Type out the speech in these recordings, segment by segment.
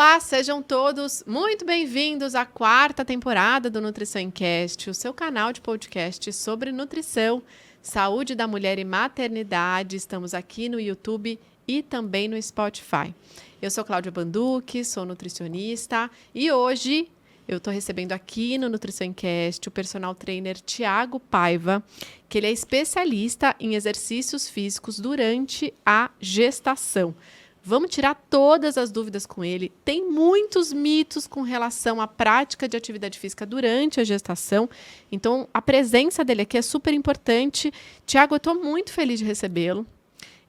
Olá, sejam todos muito bem-vindos à 4ª temporada do Nutrição em Cast, o seu canal de podcast sobre nutrição, saúde da mulher e maternidade. Estamos aqui no YouTube e também no Spotify. Eu sou Cláudia Banducchi, sou nutricionista e hoje eu estou recebendo aqui no Nutrição em Cast o personal trainer Thiago Paiva, que ele é especialista em exercícios físicos durante a gestação. Vamos tirar todas as dúvidas com ele. Tem muitos mitos com relação à prática de atividade física durante a gestação. Então, a presença dele aqui é super importante. Thiago, eu estou muito feliz de recebê-lo.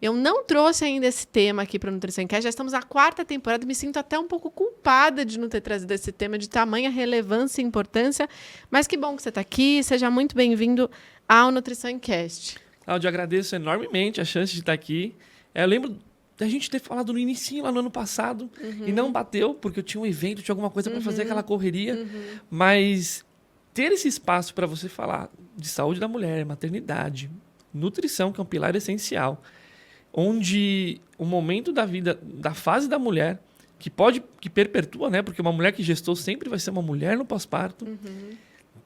Eu não trouxe ainda esse tema aqui para o Nutrição em Cast. Já estamos na 4ª temporada. Me sinto até um pouco culpada de não ter trazido esse tema de tamanha relevância e importância. Mas que bom que você está aqui. Seja muito bem-vindo ao Nutrição em Cast. Cláudio, eu agradeço enormemente a chance de estar aqui. Eu lembro da gente ter falado no início, lá no ano passado, e não bateu, porque eu tinha um evento, tinha alguma coisa para fazer, aquela correria. Mas ter esse espaço para você falar de saúde da mulher, maternidade, nutrição, que é um pilar essencial, onde o momento da vida, da fase da mulher, que perpetua, né? Porque uma mulher que gestou sempre vai ser uma mulher no pós-parto.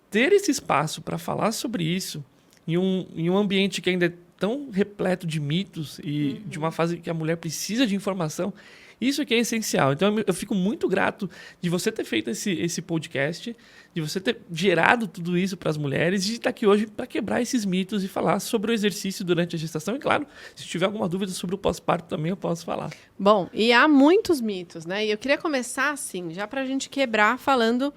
Ter esse espaço para falar sobre isso em um ambiente que ainda é tão repleto de mitos e de uma fase que a mulher precisa de informação, isso aqui é essencial. Então, eu fico muito grato de você ter feito esse podcast, de você ter gerado tudo isso para as mulheres e de estar aqui hoje para quebrar esses mitos e falar sobre o exercício durante a gestação. E, claro, se tiver alguma dúvida sobre o pós-parto também, eu posso falar. Bom, e há muitos mitos, né? E eu queria começar assim, já para a gente quebrar, falando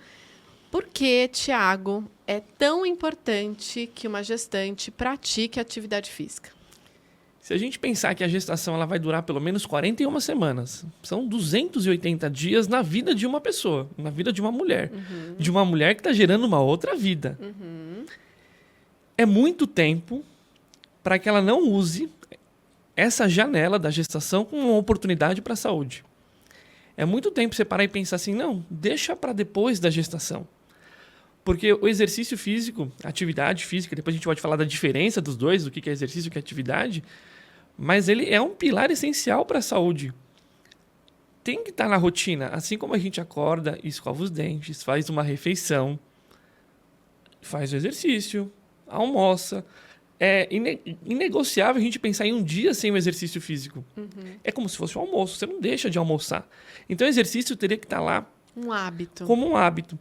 por que, Thiago, é tão importante que uma gestante pratique atividade física. Se a gente pensar que a gestação ela vai durar pelo menos 41 semanas, são 280 dias na vida de uma pessoa, na vida de uma mulher. De uma mulher que está gerando uma outra vida. É muito tempo para que ela não use essa janela da gestação como uma oportunidade para a saúde. É muito tempo você parar e pensar assim, não, deixa para depois da gestação. Porque o exercício físico, a atividade física, depois a gente pode falar da diferença dos dois, do que é exercício e o que é atividade, mas ele é um pilar essencial para a saúde. Tem que estar na rotina, assim como a gente acorda, escova os dentes, faz uma refeição, faz o exercício, almoça. É inegociável a gente pensar em um dia sem o exercício físico. É como se fosse um almoço, você não deixa de almoçar. Então o exercício teria que estar lá Um hábito. como um hábito.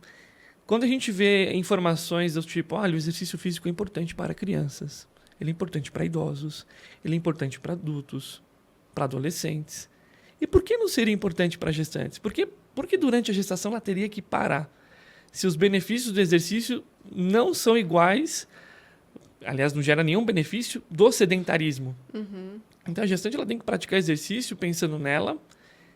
Quando a gente vê informações do tipo, olha, o exercício físico é importante para crianças, ele é importante para idosos, ele é importante para adultos, para adolescentes. E por que não seria importante para gestantes? Porque durante a gestação ela teria que parar. Se os benefícios do exercício não são iguais, aliás, não gera nenhum benefício do sedentarismo. Então a gestante ela tem que praticar exercício pensando nela.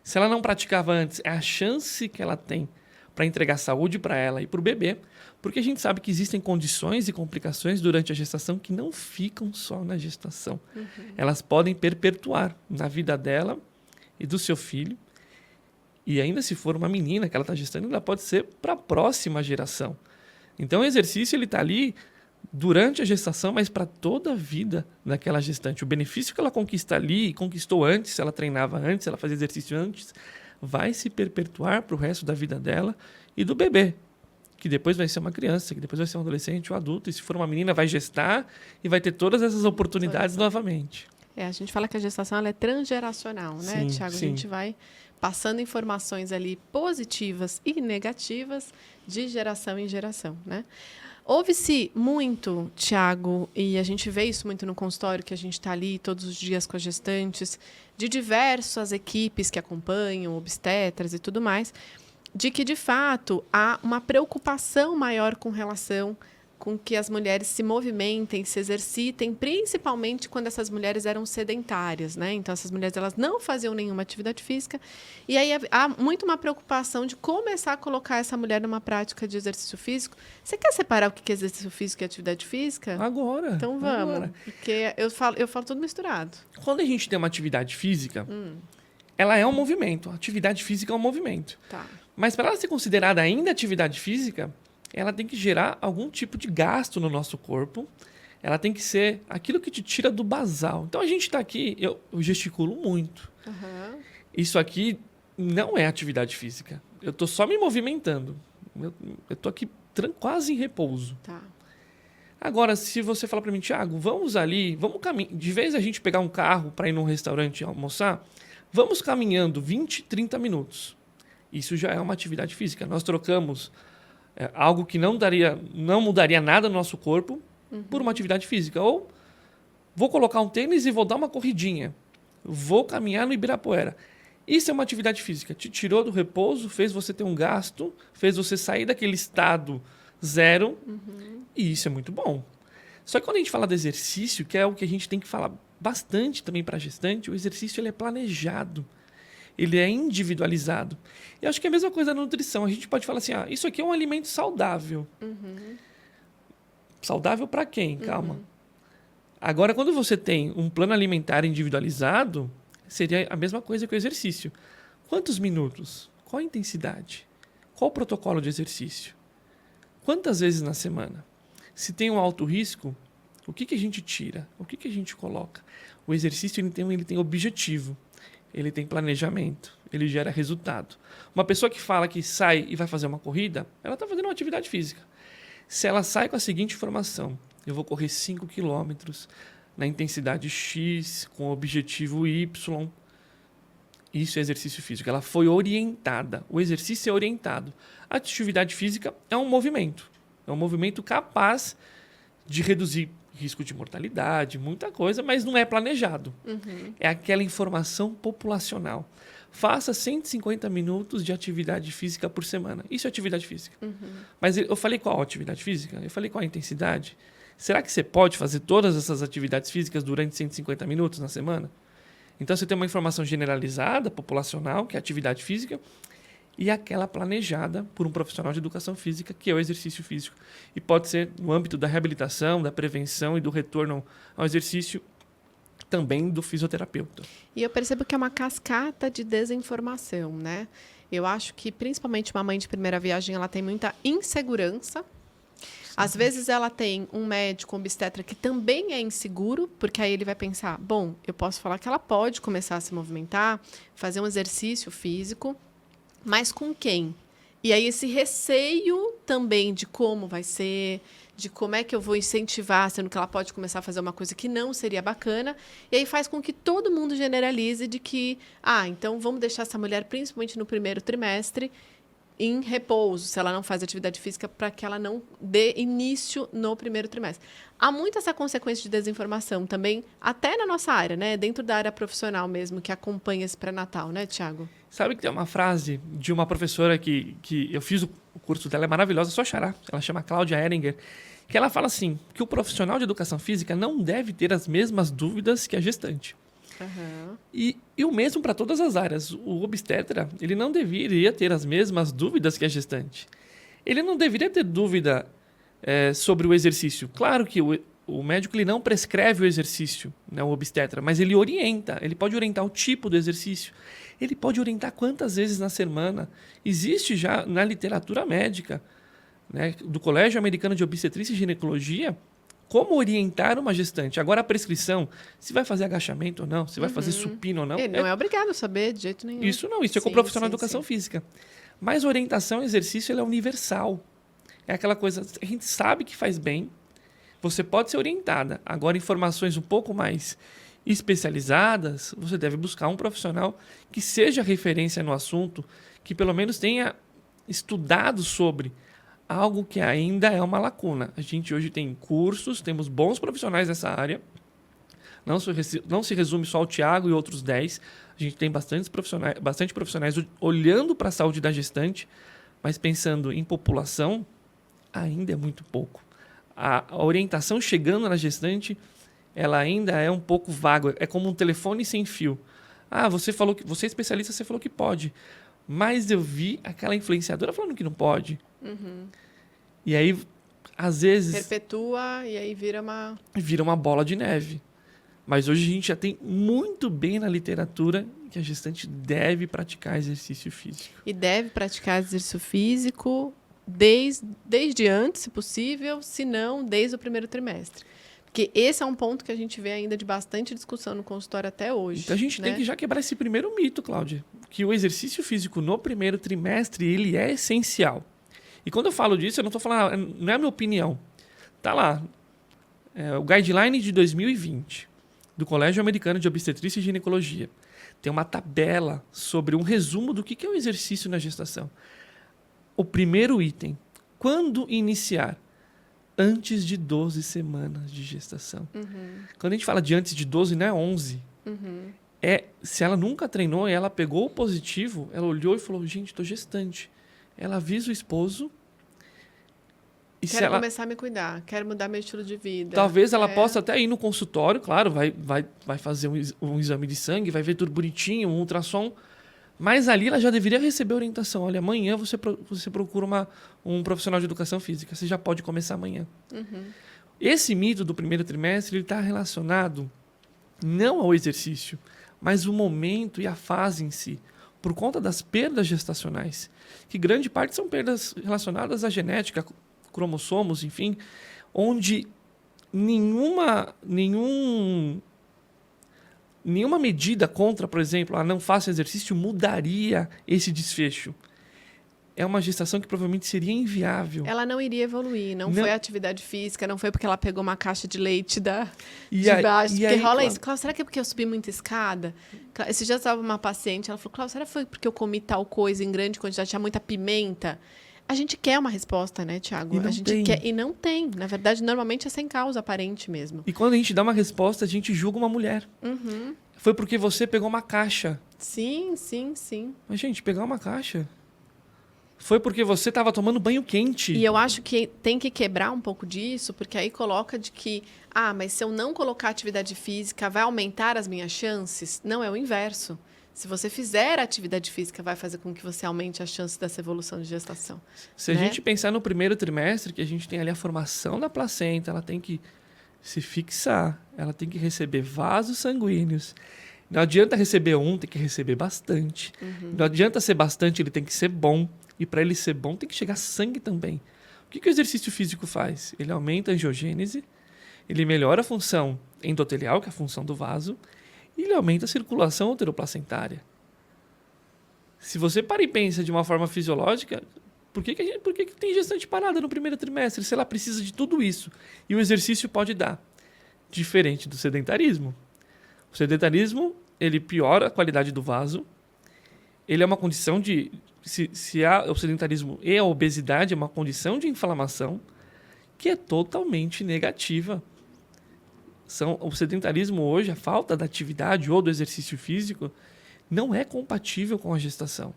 Se ela não praticava antes, é a chance que ela tem para entregar saúde para ela e para o bebê, porque a gente sabe que existem condições e complicações durante a gestação que não ficam só na gestação. Elas podem perpetuar na vida dela e do seu filho, e ainda se for uma menina que ela está gestando, ela pode ser para a próxima geração. Então o exercício ele está ali durante a gestação, mas para toda a vida daquela gestante. O benefício que ela conquista ali, conquistou antes, se ela treinava antes, se ela fazia exercício antes, vai se perpetuar para o resto da vida dela e do bebê, que depois vai ser uma criança, que depois vai ser um adolescente ou adulto, e se for uma menina vai gestar e vai ter todas essas oportunidades novamente. A gente fala que a gestação ela é transgeracional, né, Thiago? Sim. A gente vai passando informações ali positivas e negativas de geração em geração, né? Ouve-se muito, Thiago, e a gente vê isso muito no consultório, que a gente está ali todos os dias com as gestantes, de diversas equipes que acompanham, obstetras e tudo mais, de que, de fato, há uma preocupação maior com relação com que as mulheres se movimentem, se exercitem, principalmente quando essas mulheres eram sedentárias, né? Então, essas mulheres elas não faziam nenhuma atividade física. E aí há muito uma preocupação de começar a colocar essa mulher numa prática de exercício físico. Você quer separar o que é exercício físico e atividade física? Agora. Então vamos, agora. porque eu falo tudo misturado. Quando a gente tem uma atividade física, ela é um movimento. A atividade física é um movimento. Tá. Mas para ela ser considerada ainda atividade física, ela tem que gerar algum tipo de gasto no nosso corpo. Ela tem que ser aquilo que te tira do basal. Então, a gente está aqui, eu gesticulo muito. Isso aqui não é atividade física. Eu tô só me movimentando. Eu tô aqui quase em repouso. Tá. Agora, se você falar para mim, Thiago, vamos ali, vamos caminhar. De vez a gente pegar um carro para ir num restaurante almoçar, vamos caminhando 20, 30 minutos. Isso já é uma atividade física. Nós trocamos algo que não mudaria nada no nosso corpo por uma atividade física. Ou vou colocar um tênis e vou dar uma corridinha. Vou caminhar no Ibirapuera. Isso é uma atividade física. Te tirou do repouso, fez você ter um gasto, fez você sair daquele estado zero. E isso é muito bom. Só que quando a gente fala de exercício, que é o que a gente tem que falar bastante também para a gestante, o exercício ele é planejado. Ele é individualizado. E acho que é a mesma coisa na nutrição. A gente pode falar assim, isso aqui é um alimento saudável. Saudável para quem? Calma. Agora, quando você tem um plano alimentar individualizado, seria a mesma coisa que o exercício. Quantos minutos? Qual a intensidade? Qual o protocolo de exercício? Quantas vezes na semana? Se tem um alto risco, o que a gente tira? O que a gente coloca? O exercício ele tem objetivo. Ele tem planejamento, ele gera resultado. Uma pessoa que fala que sai e vai fazer uma corrida, ela está fazendo uma atividade física. Se ela sai com a seguinte informação, eu vou correr 5 quilômetros na intensidade X, com o objetivo Y, isso é exercício físico. Ela foi orientada. O exercício é orientado. A atividade física é um movimento. É um movimento capaz de reduzir risco de mortalidade, muita coisa, mas não é planejado. É aquela informação populacional. Faça 150 minutos de atividade física por semana. Isso é atividade física. Mas eu falei qual atividade física? Eu falei qual a intensidade? Será que você pode fazer todas essas atividades físicas durante 150 minutos na semana? Então, você tem uma informação generalizada, populacional, que é a atividade física, e aquela planejada por um profissional de educação física, que é o exercício físico. E pode ser no âmbito da reabilitação, da prevenção e do retorno ao exercício, também do fisioterapeuta. E eu percebo que é uma cascata de desinformação, né? Eu acho que, principalmente uma mãe de primeira viagem, ela tem muita insegurança. Às vezes ela tem um médico obstetra que também é inseguro, porque aí ele vai pensar, bom, eu posso falar que ela pode começar a se movimentar, fazer um exercício físico, mas com quem? E aí esse receio também de como vai ser, de como é que eu vou incentivar, sendo que ela pode começar a fazer uma coisa que não seria bacana, e aí faz com que todo mundo generalize de que, então vamos deixar essa mulher, principalmente no primeiro trimestre, em repouso, se ela não faz atividade física, para que ela não dê início no primeiro trimestre. Há muito essa consequência de desinformação também, até na nossa área, né? Dentro da área profissional mesmo, que acompanha esse pré-natal, né, Thiago? Sabe que tem uma frase de uma professora que eu fiz o curso dela, é maravilhosa, só xará. Ela chama Cláudia Ehringer, que ela fala assim, que o profissional de educação física não deve ter as mesmas dúvidas que a gestante. E o mesmo para todas as áreas. O obstetra, ele não deveria ter as mesmas dúvidas que a gestante. Ele não deveria ter dúvida sobre o exercício. Claro que o médico ele não prescreve o exercício, né, o obstetra, mas ele orienta. Ele pode orientar o tipo do exercício. Ele pode orientar quantas vezes na semana. Existe já na literatura médica, né, do Colégio Americano de Obstetrícia e Ginecologia, como orientar uma gestante. Agora, a prescrição, se vai fazer agachamento ou não, se vai fazer supino ou não. Ele não é obrigado a saber de jeito nenhum. Isso não, isso é com o profissional de educação física. Mas orientação e exercício ele é universal. É aquela coisa, a gente sabe que faz bem, você pode ser orientada. Agora, informações um pouco mais especializadas, você deve buscar um profissional que seja referência no assunto, que pelo menos tenha estudado sobre algo que ainda é uma lacuna. A gente hoje tem cursos, temos bons profissionais nessa área. Não se resume só ao Thiago e outros 10. A gente tem bastante profissionais olhando para a saúde da gestante, mas pensando em população, ainda é muito pouco. A orientação chegando na gestante, ela ainda é um pouco vaga. É como um telefone sem fio. Você é especialista, você falou que pode. Mas eu vi aquela influenciadora falando que não pode. E aí, às vezes... perpetua e aí vira uma bola de neve. Mas hoje a gente já tem muito bem na literatura que a gestante deve praticar exercício físico. E deve praticar exercício físico desde antes, se possível, se não, desde o primeiro trimestre. Porque esse é um ponto que a gente vê ainda de bastante discussão no consultório até hoje. Então a gente tem que já quebrar esse primeiro mito, Cláudia. que o exercício físico no primeiro trimestre ele é essencial. E quando eu falo disso, eu não estou falando, não é a minha opinião. Tá lá, o guideline de 2020 do Colégio Americano de Obstetrícia e Ginecologia. Tem uma tabela sobre um resumo do que é o exercício na gestação. O primeiro item, quando iniciar? Antes de 12 semanas de gestação. Quando a gente fala de antes de 12, não é 11. Se ela nunca treinou e ela pegou o positivo, ela olhou e falou, gente, estou gestante. Ela avisa o esposo. E quero começar a me cuidar, quero mudar meu estilo de vida. Talvez ela possa até ir no consultório, claro, vai fazer um exame de sangue, vai ver tudo bonitinho, um ultrassom. Mas ali ela já deveria receber orientação. Olha, amanhã você procura um profissional de educação física. Você já pode começar amanhã. Esse mito do primeiro trimestre está relacionado não ao exercício, mas o momento e a fase em si. Por conta das perdas gestacionais. Que grande parte são perdas relacionadas à genética, cromossomos, enfim. Onde nenhuma medida contra, por exemplo, não faça exercício, mudaria esse desfecho. É uma gestação que provavelmente seria inviável. Ela não iria evoluir, não foi a atividade física, não foi porque ela pegou uma caixa de leite de baixo. Porque rola isso. Cláudia, será que é porque eu subi muita escada? Esse dia estava uma paciente, ela falou, Cláudia, será que foi porque eu comi tal coisa em grande quantidade, tinha muita pimenta? A gente quer uma resposta, né, Thiago? E não tem. Na verdade, normalmente é sem causa aparente mesmo. E quando a gente dá uma resposta, a gente julga uma mulher. Foi porque você pegou uma caixa. Sim. Mas, gente, pegar uma caixa... Foi porque você estava tomando banho quente. E eu acho que tem que quebrar um pouco disso, porque aí coloca de que, mas se eu não colocar atividade física, vai aumentar as minhas chances? Não, é o inverso. Se você fizer atividade física, vai fazer com que você aumente as chances dessa evolução de gestação. Se a gente pensar no primeiro trimestre, que a gente tem ali a formação da placenta, ela tem que se fixar, ela tem que receber vasos sanguíneos. Não adianta receber tem que receber bastante. Não adianta ser bastante, ele tem que ser bom. E para ele ser bom, tem que chegar sangue também. O que o exercício físico faz? Ele aumenta a angiogênese, ele melhora a função endotelial, que é a função do vaso, e ele aumenta a circulação uteroplacentária. Se você para e pensa de uma forma fisiológica, por que tem gestante parada no primeiro trimestre? Se ela precisa de tudo isso. E o exercício pode dar. Diferente do sedentarismo. O sedentarismo, ele piora a qualidade do vaso. Ele é uma condição de... Se há o sedentarismo e a obesidade, é uma condição de inflamação que é totalmente negativa. O sedentarismo hoje, a falta da atividade ou do exercício físico, não é compatível com a gestação.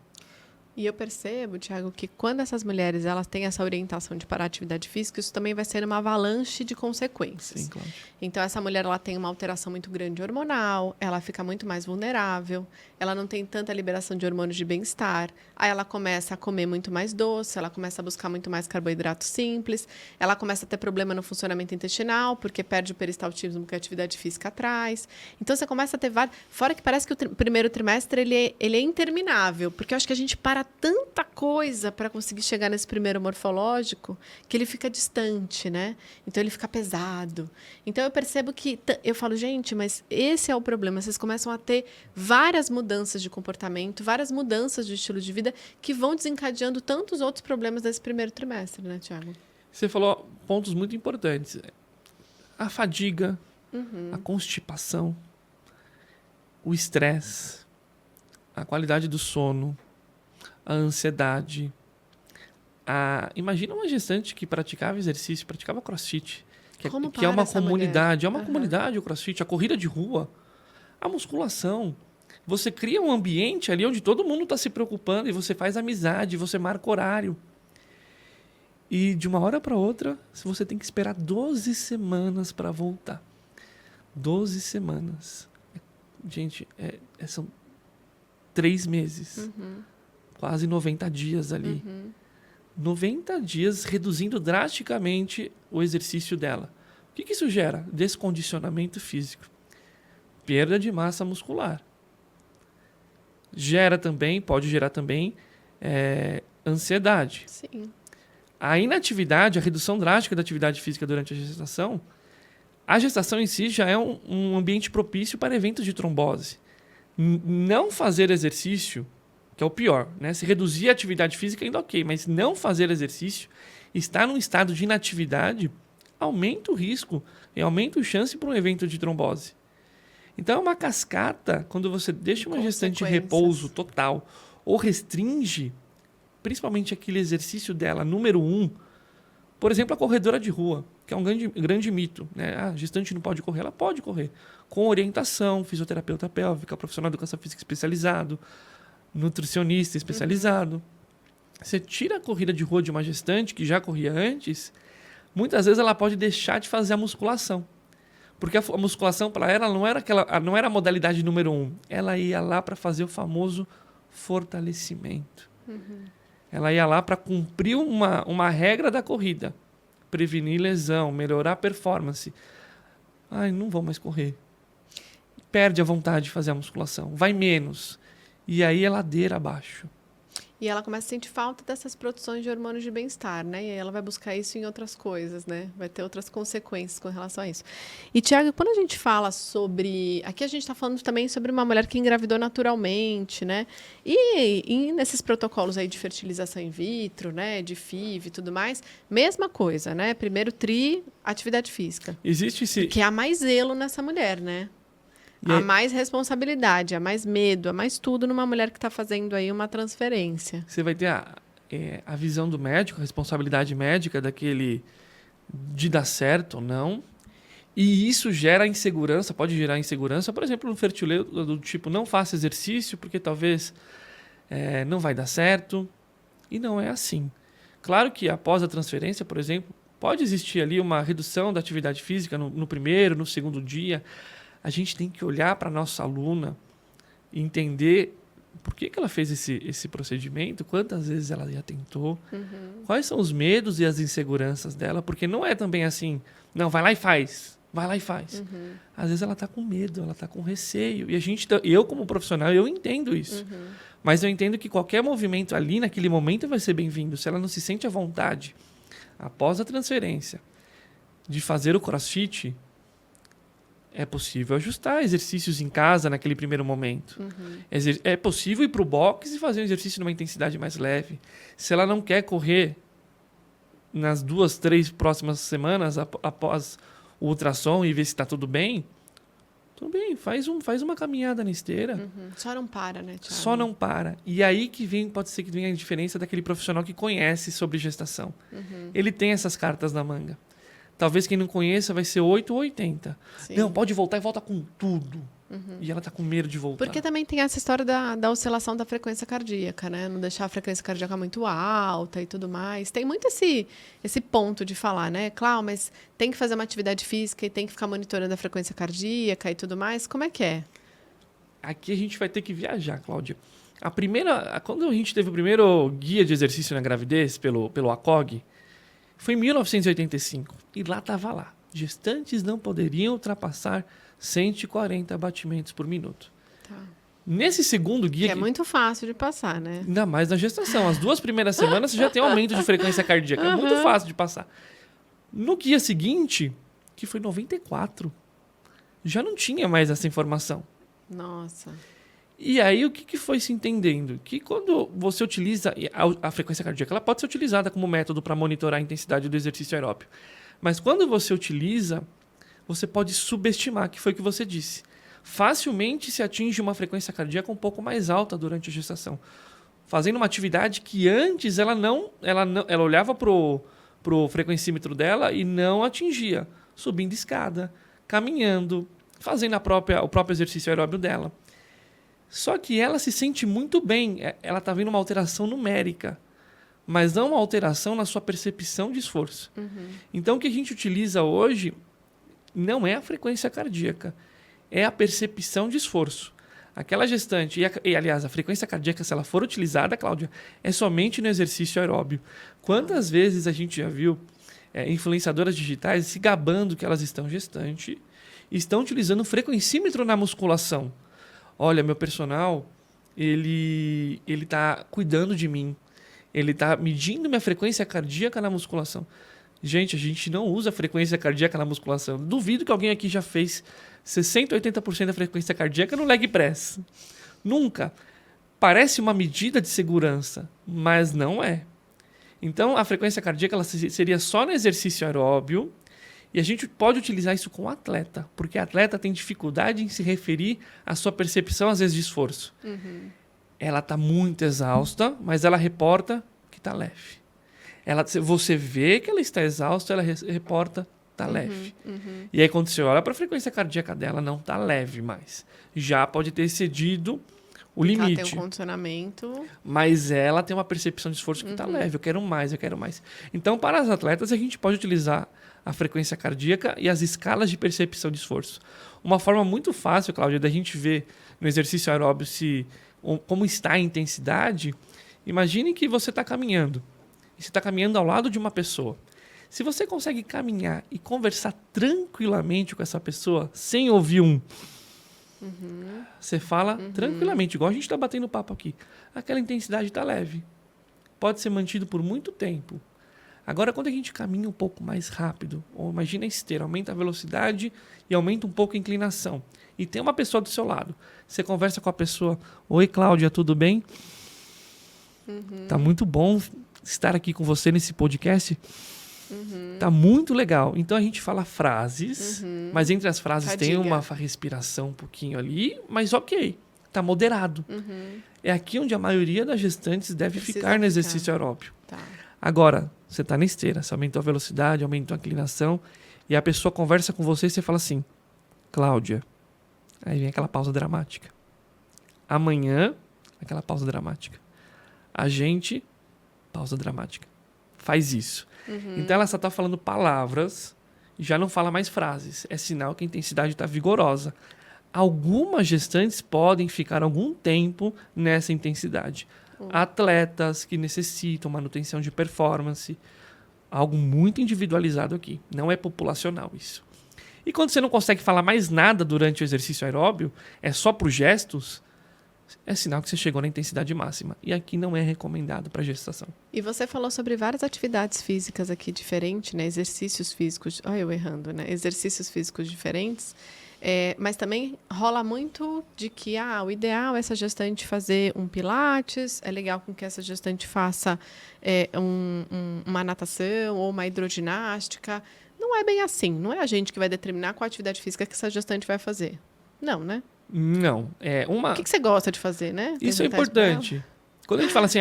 E eu percebo, Thiago, que quando essas mulheres elas têm essa orientação de parar a atividade física, isso também vai ser uma avalanche de consequências. Sim, claro. Então, essa mulher ela tem uma alteração muito grande hormonal, ela fica muito mais vulnerável, ela não tem tanta liberação de hormônios de bem-estar, aí ela começa a comer muito mais doce, ela começa a buscar muito mais carboidrato simples, ela começa a ter problema no funcionamento intestinal, porque perde o peristaltismo que a atividade física traz. Então, você começa a ter vários... Fora que parece que o primeiro trimestre ele é interminável, porque eu acho que a gente para tanta coisa para conseguir chegar nesse primeiro morfológico que ele fica distante, né? Então, ele fica pesado. Então, eu percebo que... Eu falo, gente, mas esse é o problema. Vocês começam a ter várias mudanças de comportamento, várias mudanças de estilo de vida que vão desencadeando tantos outros problemas desse primeiro trimestre, né, Thiago? Você falou pontos muito importantes. A fadiga, a constipação, o estresse, a qualidade do sono, a ansiedade. Imagina uma gestante que praticava exercício, praticava crossfit, que é uma comunidade. Mulher? É uma comunidade o crossfit, a corrida de rua, a musculação. Você cria um ambiente ali onde todo mundo está se preocupando e você faz amizade, você marca horário. E de uma hora para outra, você tem que esperar 12 semanas para voltar. 12 semanas. Gente, são 3 meses. Quase 90 dias ali. 90 dias reduzindo drasticamente o exercício dela. O que isso gera? Descondicionamento físico. Perda de massa muscular. Pode gerar também ansiedade. Sim. A inatividade, a redução drástica da atividade física durante a gestação em si já é um ambiente propício para eventos de trombose. Não fazer exercício que é o pior, né? Se reduzir a atividade física ainda ok, mas não fazer exercício, estar num estado de inatividade, aumenta o risco e aumenta a chance para um evento de trombose. Então é uma cascata quando você deixa uma gestante em repouso total ou restringe, principalmente aquele exercício dela, número 1, por exemplo, a corredora de rua, que é um grande mito, né? A gestante não pode correr, ela pode correr, com orientação, fisioterapeuta pélvica, profissional de educação física especializado, nutricionista especializado. Você tira a corrida de rua de uma gestante que já corria antes, muitas vezes ela pode deixar de fazer a musculação. Porque a musculação para ela não era a modalidade número 1. Ela ia lá para fazer o famoso fortalecimento. Ela ia lá para cumprir uma regra da corrida. Prevenir lesão, melhorar a performance. Ai, não vou mais correr. Perde a vontade de fazer a musculação. Vai menos. E aí é ladeira abaixo. E ela começa a sentir falta dessas produções de hormônios de bem-estar, né? E aí ela vai buscar isso em outras coisas, né? Vai ter outras consequências com relação a isso. E, Tiago, quando a gente fala sobre... Aqui a gente está falando também sobre uma mulher que engravidou naturalmente, né? E nesses protocolos aí de fertilização in vitro, né? De FIV e tudo mais, mesma coisa, né? Primeiro atividade física. Existe esse... Que há mais zelo nessa mulher, né? Há mais responsabilidade, há mais medo, há mais tudo numa mulher que está fazendo aí uma transferência. Você vai ter a visão do médico, a responsabilidade médica daquele de dar certo ou não. E isso gera insegurança, pode gerar insegurança, por exemplo, no fertileu do tipo, não faça exercício porque talvez não vai dar certo. E não é assim. Claro que após a transferência, por exemplo, pode existir ali uma redução da atividade física no primeiro, no segundo dia. A gente tem que olhar para a nossa aluna e entender por que ela fez esse procedimento, quantas vezes ela já tentou, quais são os medos e as inseguranças dela, porque não é também assim, não, vai lá e faz. Às vezes ela está com medo, ela está com receio. E eu como profissional, eu entendo isso. Mas eu entendo que qualquer movimento ali, naquele momento, vai ser bem-vindo. Se ela não se sente à vontade, após a transferência, de fazer o CrossFit... É possível ajustar exercícios em casa naquele primeiro momento. É possível ir para o box e fazer um exercício numa intensidade mais leve. Se ela não quer correr nas 2, 3 próximas semanas após o ultrassom e ver se está tudo bem, faz uma caminhada na esteira. Só não para, né, Thiago? Só não para. E aí pode ser que venha a diferença daquele profissional que conhece sobre gestação. Ele tem essas cartas na manga. Talvez quem não conheça vai ser 8 ou 80. Sim. Não, pode voltar e volta com tudo. E ela está com medo de voltar. Porque também tem essa história da oscilação da frequência cardíaca, né? Não deixar a frequência cardíaca muito alta e tudo mais. Tem muito esse ponto de falar, né? Claro, mas tem que fazer uma atividade física e tem que ficar monitorando a frequência cardíaca e tudo mais. Como é que é? Aqui a gente vai ter que viajar, Cláudia. Quando a gente teve o primeiro guia de exercício na gravidez pelo ACOG, foi em 1985. E lá estava lá. Gestantes não poderiam ultrapassar 140 batimentos por minuto. Tá. Nesse segundo guia... Que é muito fácil de passar, né? Ainda mais na gestação. As 2 primeiras semanas você já tem um aumento de frequência cardíaca. É muito fácil de passar. No guia seguinte, que foi 94, já não tinha mais essa informação. Nossa... E aí, o que foi se entendendo? Que quando você utiliza a frequência cardíaca, ela pode ser utilizada como método para monitorar a intensidade do exercício aeróbio. Mas quando você utiliza, você pode subestimar, que foi o que você disse. Facilmente se atinge uma frequência cardíaca um pouco mais alta durante a gestação. Fazendo uma atividade que antes ela olhava para o frequencímetro dela e não atingia. Subindo escada, caminhando, fazendo o próprio exercício aeróbio dela. Só que ela se sente muito bem, ela está vendo uma alteração numérica, mas não uma alteração na sua percepção de esforço. Então, o que a gente utiliza hoje não é a frequência cardíaca, é a percepção de esforço. Aquela gestante, aliás, a frequência cardíaca, se ela for utilizada, Cláudia, é somente no exercício aeróbio. Quantas vezes a gente já viu influenciadoras digitais se gabando que elas estão gestante e estão utilizando o frequencímetro na musculação? Olha, meu personal, ele tá cuidando de mim. Ele tá medindo minha frequência cardíaca na musculação. Gente, a gente não usa frequência cardíaca na musculação. Duvido que alguém aqui já fez 60%, 80% da frequência cardíaca no leg press. Nunca. Parece uma medida de segurança, mas não é. Então, a frequência cardíaca ela seria só no exercício aeróbio, e a gente pode utilizar isso com o atleta, porque o atleta tem dificuldade em se referir à sua percepção, às vezes, de esforço. Ela está muito exausta, mas ela reporta que está leve. Você vê que ela está exausta, ela reporta está leve. E aí, quando você olha para a frequência cardíaca dela, não está leve mais. Já pode ter excedido o limite. Ela tem um condicionamento. Mas ela tem uma percepção de esforço que está leve. Eu quero mais, eu quero mais. Então, para as atletas, a gente pode utilizar a frequência cardíaca e as escalas de percepção de esforço. Uma forma muito fácil, Cláudia, da gente ver no exercício aeróbio como está a intensidade. Imagine que você está caminhando. E você está caminhando ao lado de uma pessoa. Se você consegue caminhar e conversar tranquilamente com essa pessoa, sem ouvir você fala tranquilamente, igual a gente está batendo papo aqui. Aquela intensidade está leve. Pode ser mantido por muito tempo. Agora, quando a gente caminha um pouco mais rápido, ou imagina a esteira, aumenta a velocidade e aumenta um pouco a inclinação. E tem uma pessoa do seu lado. Você conversa com a pessoa. Oi, Cláudia, tudo bem? Tá muito bom estar aqui com você nesse podcast. Tá muito legal. Então a gente fala frases, mas entre as frases tem uma respiração um pouquinho ali, mas ok, tá moderado. É aqui onde a maioria das gestantes deve ficar no exercício aeróbio. Tá. Agora, você tá na esteira, você aumentou a velocidade, aumentou a inclinação, e a pessoa conversa com você e você fala assim, Cláudia, aí vem aquela pausa dramática. Amanhã, aquela pausa dramática. A gente, pausa dramática. Faz isso. Então ela só está falando palavras, já não fala mais frases. É sinal que a intensidade está vigorosa. Algumas gestantes podem ficar algum tempo nessa intensidade. Atletas que necessitam manutenção de performance. Algo muito individualizado aqui. Não é populacional isso. E quando você não consegue falar mais nada durante o exercício aeróbio, é só por gestos, é sinal que você chegou na intensidade máxima. E aqui não é recomendado para gestação. E você falou sobre várias atividades físicas aqui diferentes, né? Exercícios físicos. Olha eu errando, né? Exercícios físicos diferentes. Mas também rola muito de que o ideal é essa gestante fazer um pilates, é legal com que essa gestante faça uma natação ou uma hidroginástica. Não é bem assim. Não é a gente que vai determinar qual atividade física que essa gestante vai fazer. Não, né? Não. O que você gosta de fazer, né? Isso é importante. Quando a gente fala assim,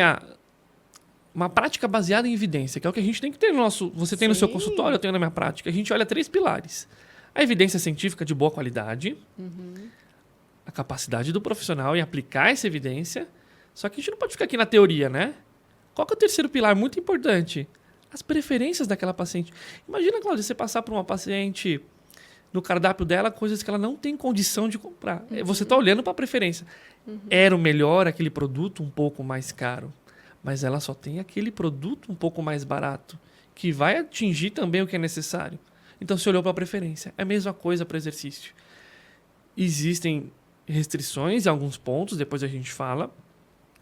uma prática baseada em evidência, que é o que a gente tem que ter no nosso... Você tem no seu consultório, eu tenho na minha prática. A gente olha 3 pilares. A evidência científica de boa qualidade, a capacidade do profissional em aplicar essa evidência. Só que a gente não pode ficar aqui na teoria, né? Qual que é o terceiro pilar muito importante? As preferências daquela paciente. Imagina, Cláudia, você passar por uma paciente... no cardápio dela, coisas que ela não tem condição de comprar. Você está olhando para a preferência. Era o melhor aquele produto um pouco mais caro, mas ela só tem aquele produto um pouco mais barato, que vai atingir também o que é necessário. Então, você olhou para a preferência. É a mesma coisa para o exercício. Existem restrições em alguns pontos, depois a gente fala,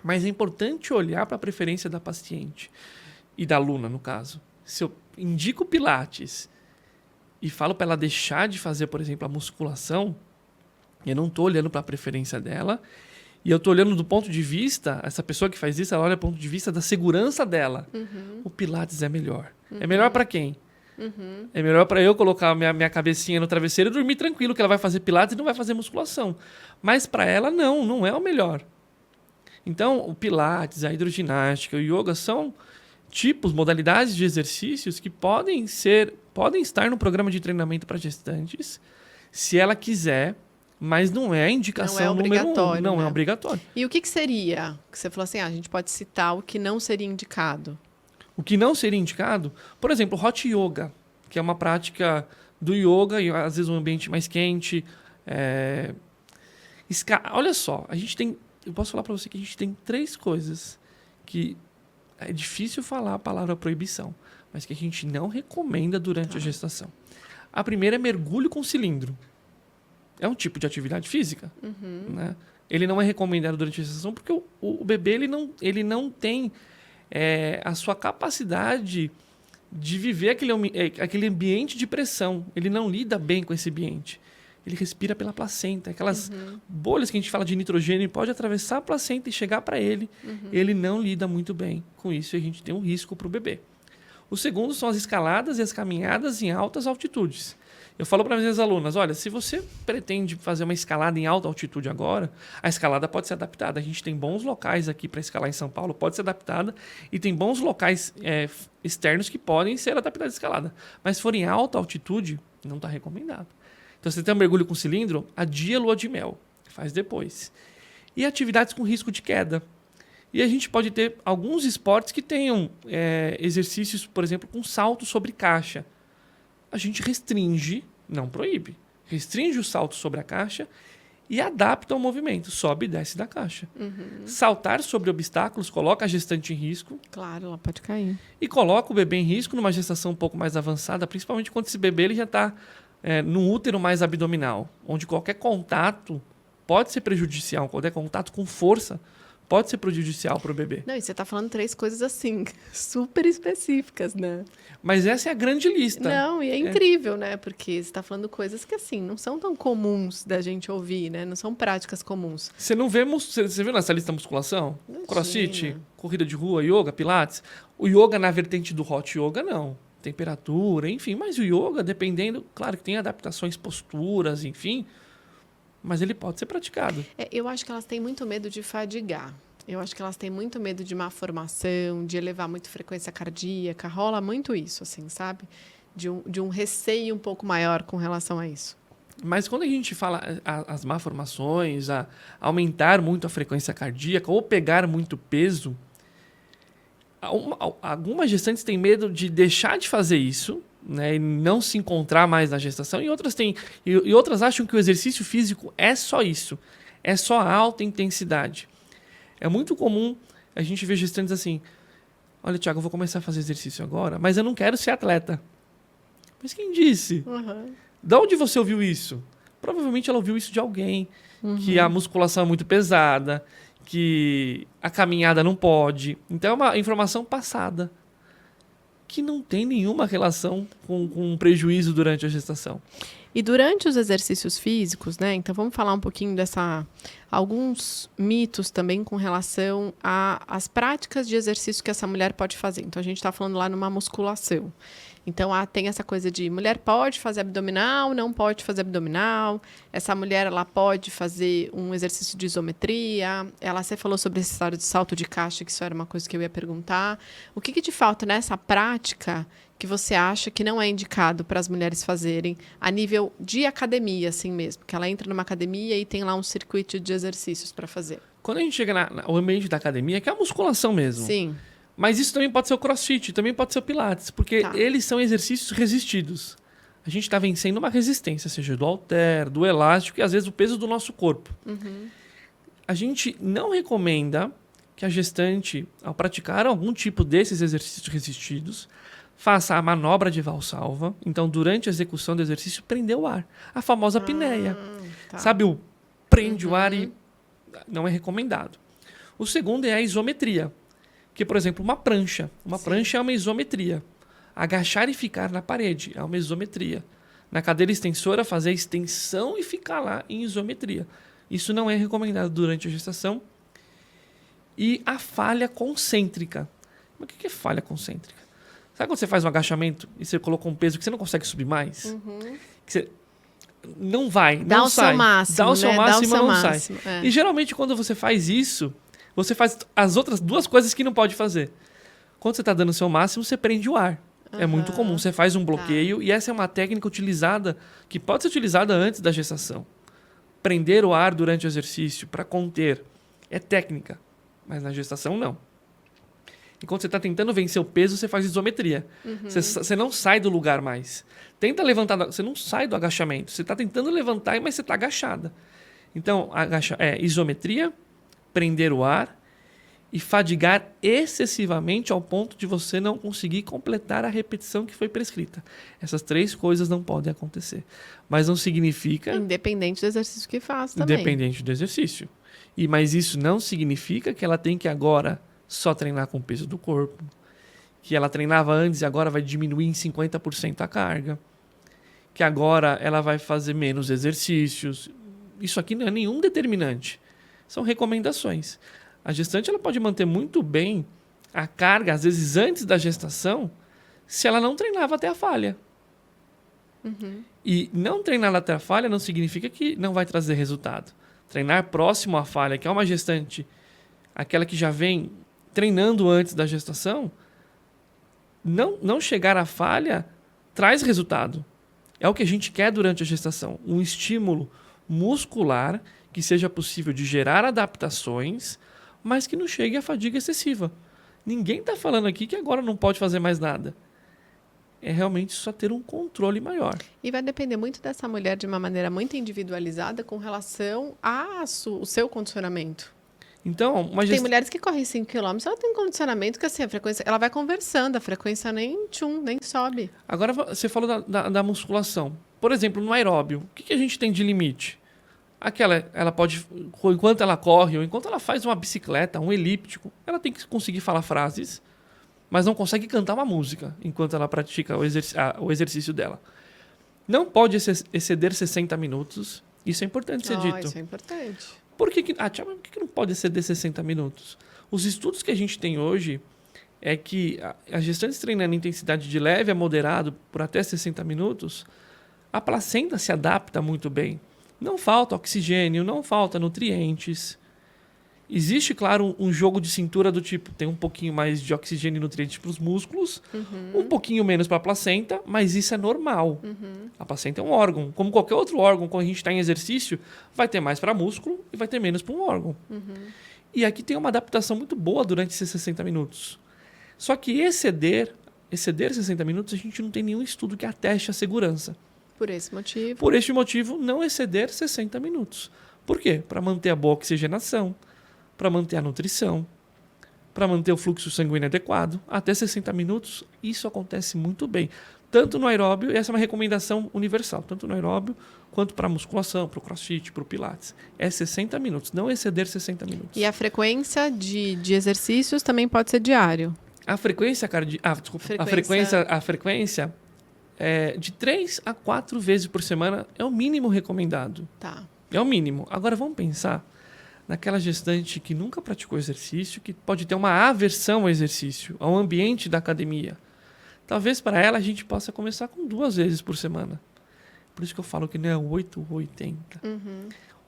mas é importante olhar para a preferência da paciente e da aluna, no caso. Se eu indico Pilates e falo para ela deixar de fazer, por exemplo, a musculação, eu não estou olhando para a preferência dela, e eu estou olhando do ponto de vista, essa pessoa que faz isso, ela olha do ponto de vista da segurança dela. O Pilates é melhor. É melhor para quem? É melhor para eu colocar minha cabecinha no travesseiro e dormir tranquilo, que ela vai fazer Pilates e não vai fazer musculação. Mas para ela, não é o melhor. Então, o Pilates, a hidroginástica, o yoga são modalidades de exercícios que podem estar no programa de treinamento para gestantes, se ela quiser, mas não é a indicação número 1. Não é obrigatório. E o que seria? Que você falou assim, a gente pode citar o que não seria indicado. O que não seria indicado, por exemplo, hot yoga, que é uma prática do yoga, e às vezes um ambiente mais quente. Olha só, eu posso falar para você que a gente tem 3 coisas que é difícil falar a palavra proibição, mas que a gente não recomenda durante a gestação. A primeira é mergulho com cilindro. É um tipo de atividade física. Né? Ele não é recomendado durante a gestação porque o bebê ele não tem a sua capacidade de viver aquele ambiente de pressão. Ele não lida bem com esse ambiente. Ele respira pela placenta. Aquelas bolhas que a gente fala de nitrogênio pode atravessar a placenta e chegar para ele. Ele não lida muito bem com isso e a gente tem um risco para o bebê. O segundo são as escaladas e as caminhadas em altas altitudes. Eu falo para as minhas alunas, olha, se você pretende fazer uma escalada em alta altitude agora, a escalada pode ser adaptada. A gente tem bons locais aqui para escalar em São Paulo, pode ser adaptada, e tem bons locais externos que podem ser adaptados à escalada. Mas se for em alta altitude, não está recomendado. Então, se você tem um mergulho com cilindro, adia a lua de mel, faz depois. E atividades com risco de queda. E a gente pode ter alguns esportes que tenham exercícios, por exemplo, com salto sobre caixa. A gente restringe, não proíbe, restringe o salto sobre a caixa e adapta o movimento, sobe e desce da caixa. Saltar sobre obstáculos coloca a gestante em risco. Claro, ela pode cair. E coloca o bebê em risco numa gestação um pouco mais avançada, principalmente quando esse bebê ele já está no útero mais abdominal, onde qualquer contato pode ser prejudicial, qualquer contato com força pode ser prejudicial para o bebê. Não, e você está falando 3 coisas assim, super específicas, né? Mas essa é a grande lista. Não, e é incrível, né? Porque você está falando coisas que, assim, não são tão comuns da gente ouvir, né? Não são práticas comuns. Você não vê... Você viu nessa lista musculação? Imagina. Crossfit, corrida de rua, yoga, pilates. O yoga na vertente do hot yoga, não. Temperatura, enfim. Mas o yoga, dependendo... Claro que tem adaptações, posturas, enfim... Mas ele pode ser praticado. Eu acho que elas têm muito medo de fadigar. Eu acho que elas têm muito medo de má formação, de elevar muito frequência cardíaca. Rola muito isso, assim, sabe? De um receio um pouco maior com relação a isso. Mas quando a gente fala as malformações, a aumentar muito a frequência cardíaca ou pegar muito peso, algumas gestantes têm medo de deixar de fazer isso, né, e não se encontrar mais na gestação, e outras acham que o exercício físico é só isso, é só alta intensidade. É muito comum a gente ver gestantes assim, olha, Thiago, eu vou começar a fazer exercício agora, mas eu não quero ser atleta. Mas quem disse? De onde você ouviu isso? Provavelmente ela ouviu isso de alguém, que a musculação é muito pesada, que a caminhada não pode. Então é uma informação passada, que não tem nenhuma relação com um prejuízo durante a gestação. E durante os exercícios físicos, né? Então vamos falar um pouquinho alguns mitos também com relação às práticas de exercício que essa mulher pode fazer. Então a gente está falando lá numa musculação. Então tem essa coisa de mulher pode fazer abdominal, não pode fazer abdominal. Essa mulher ela pode fazer um exercício de isometria. Você falou sobre esse história de salto de caixa, que isso era uma coisa que eu ia perguntar. O que te falta nessa prática que você acha que não é indicado para as mulheres fazerem a nível de academia, assim mesmo? Que ela entra numa academia e tem lá um circuito de exercícios para fazer. Quando a gente chega no ambiente da academia, que é a musculação mesmo. Sim. Mas isso também pode ser o crossfit, também pode ser o pilates, porque eles são exercícios resistidos. A gente está vencendo uma resistência, seja do halter, do elástico e às vezes o peso do nosso corpo. A gente não recomenda que a gestante, ao praticar algum tipo desses exercícios resistidos, faça a manobra de valsalva. Então, durante a execução do exercício, prender o ar. A famosa apneia. Sabe, o prende o ar e não é recomendado. O segundo é a isometria. Que, por exemplo, uma prancha. Uma prancha é uma isometria. Agachar e ficar na parede é uma isometria. Na cadeira extensora, fazer a extensão e ficar lá em isometria. Isso não é recomendado durante a gestação. E a falha concêntrica. Mas o que é falha concêntrica? Sabe quando você faz um agachamento e você colocou um peso que você não consegue subir mais? Que você não vai, não sai. Dá o seu máximo, não sai. E geralmente quando você faz isso, você faz as outras 2 coisas que não pode fazer. Quando você está dando o seu máximo, você prende o ar. É muito comum. Você faz um bloqueio e essa é uma técnica utilizada, que pode ser utilizada antes da gestação. Prender o ar durante o exercício para conter. É técnica, mas na gestação não. E quando você está tentando vencer o peso, você faz isometria. Você não sai do lugar mais. Tenta levantar, você não sai do agachamento. Você está tentando levantar, mas você está agachada. Então, isometria, prender o ar e fadigar excessivamente ao ponto de você não conseguir completar a repetição que foi prescrita. Essas 3 coisas não podem acontecer. Mas não significa... Independente do exercício que faz também. Independente do exercício. Mas isso não significa que ela tem que agora só treinar com o peso do corpo. Que ela treinava antes e agora vai diminuir em 50% a carga. que agora ela vai fazer menos exercícios. Isso aqui não é nenhum determinante. São recomendações. A gestante ela pode manter muito bem a carga, às vezes antes da gestação, se ela não treinava até a falha. E não treinar até a falha não significa que não vai trazer resultado. Treinar próximo à falha, que é uma gestante, aquela que já vem treinando antes da gestação, não chegar à falha traz resultado. É o que a gente quer durante a gestação. Um estímulo muscular que seja possível de gerar adaptações, mas que não chegue à fadiga excessiva. Ninguém está falando aqui que agora não pode fazer mais nada. É realmente só ter um controle maior. E vai depender muito dessa mulher de uma maneira muito individualizada com relação ao seu condicionamento. Então, tem mulheres que correm 5 km, ela tem um condicionamento que assim, a frequência, ela vai conversando, a frequência nem sobe. Agora você falou da musculação. Por exemplo, no aeróbio, o que a gente tem de limite? Ela pode, enquanto ela corre ou enquanto ela faz uma bicicleta, um elíptico, ela tem que conseguir falar frases, mas não consegue cantar uma música enquanto ela pratica o exercício dela. Não pode exceder 60 minutos. Isso é importante ser dito. Isso é importante. Por que não pode exceder 60 minutos? Os estudos que a gente tem hoje é que as gestantes treinando intensidade de leve a moderado por até 60 minutos, a placenta se adapta muito bem. Não falta oxigênio, não falta nutrientes. Existe, claro, um jogo de cintura do tipo, tem um pouquinho mais de oxigênio e nutrientes para os músculos, um pouquinho menos para a placenta, mas isso é normal. A placenta é um órgão. Como qualquer outro órgão, quando a gente está em exercício, vai ter mais para músculo e vai ter menos para um órgão. E aqui tem uma adaptação muito boa durante esses 60 minutos. Só que exceder 60 minutos, a gente não tem nenhum estudo que ateste a segurança. Por esse motivo. Por este motivo, não exceder 60 minutos. Por quê? Para manter a boa oxigenação, para manter a nutrição, para manter o fluxo sanguíneo adequado. Até 60 minutos, isso acontece muito bem. Tanto no aeróbio, essa é uma recomendação universal, tanto no aeróbio quanto para a musculação, para o crossfit, para o pilates. É 60 minutos, não exceder 60 minutos. E a frequência de exercícios também pode ser diário? A frequência A frequência de 3 a 4 vezes por semana é o mínimo recomendado. Tá. É o mínimo. Agora vamos pensar naquela gestante que nunca praticou exercício, que pode ter uma aversão ao exercício, ao ambiente da academia. Talvez para ela a gente possa começar com 2 vezes por semana. Por isso que eu falo que não é 8 ou 80.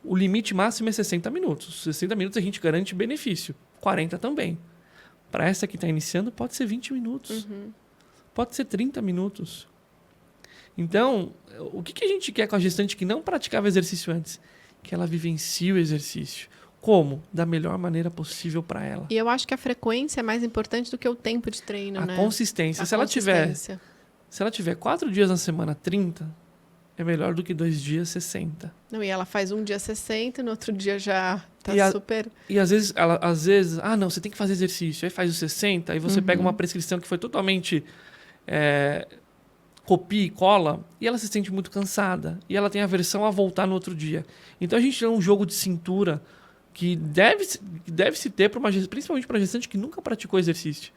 O limite máximo é 60 minutos. 60 minutos a gente garante benefício. 40 também. Para essa que está iniciando, pode ser 20 minutos. Pode ser 30 minutos. Então, o que a gente quer com a gestante que não praticava exercício antes? Que ela vivencie o exercício. Como? Da melhor maneira possível para ela. E eu acho que a frequência é mais importante do que o tempo de treino, né? A consistência. Se ela tiver 4 dias na semana 30, é melhor do que 2 dias 60. Não, e ela faz um dia 60 e no outro dia já tá super... E às vezes, não, você tem que fazer exercício. Aí faz os 60, aí você pega uma prescrição que foi totalmente... copia e cola, e ela se sente muito cansada. E ela tem aversão a voltar no outro dia. Então a gente tem um jogo de cintura que deve se ter, principalmente para a gestante que nunca praticou exercício,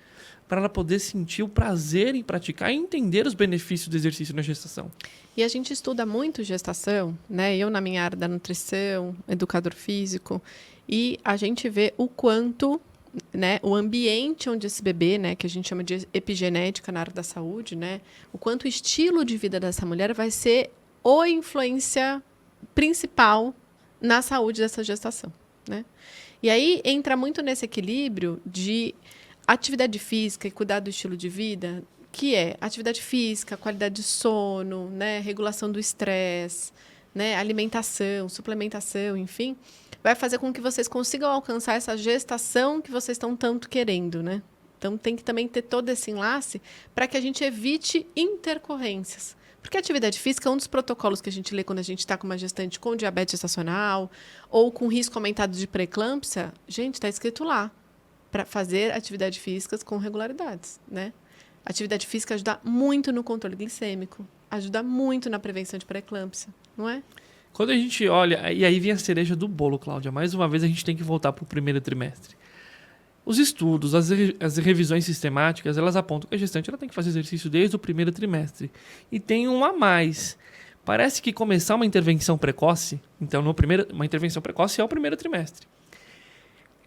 para ela poder sentir o prazer em praticar e entender os benefícios do exercício na gestação. E a gente estuda muito gestação, né? Eu na minha área da nutrição, educador físico, e a gente vê o quanto... né, o ambiente onde esse bebê, né, que a gente chama de epigenética na área da saúde, né, o quanto o estilo de vida dessa mulher vai ser a influência principal na saúde dessa gestação, né? E aí entra muito nesse equilíbrio de atividade física e cuidar do estilo de vida, que é atividade física, qualidade de sono, né, regulação do estresse, né, alimentação, suplementação, enfim, vai fazer com que vocês consigam alcançar essa gestação que vocês estão tanto querendo, né? Então, tem que também ter todo esse enlace para que a gente evite intercorrências. Porque a atividade física é um dos protocolos que a gente lê quando a gente está com uma gestante com diabetes gestacional ou com risco aumentado de pré-eclâmpsia. Gente, está escrito lá, para fazer atividades físicas com regularidades, né? A atividade física ajuda muito no controle glicêmico, ajuda muito na prevenção de pré-eclâmpsia, não é? Quando a gente olha, e aí vem a cereja do bolo, Cláudia, mais uma vez a gente tem que voltar para o primeiro trimestre. Os estudos, as revisões sistemáticas, elas apontam que a gestante ela tem que fazer exercício desde o primeiro trimestre. E tem um a mais. Parece que começar uma intervenção precoce, então uma intervenção precoce é o primeiro trimestre.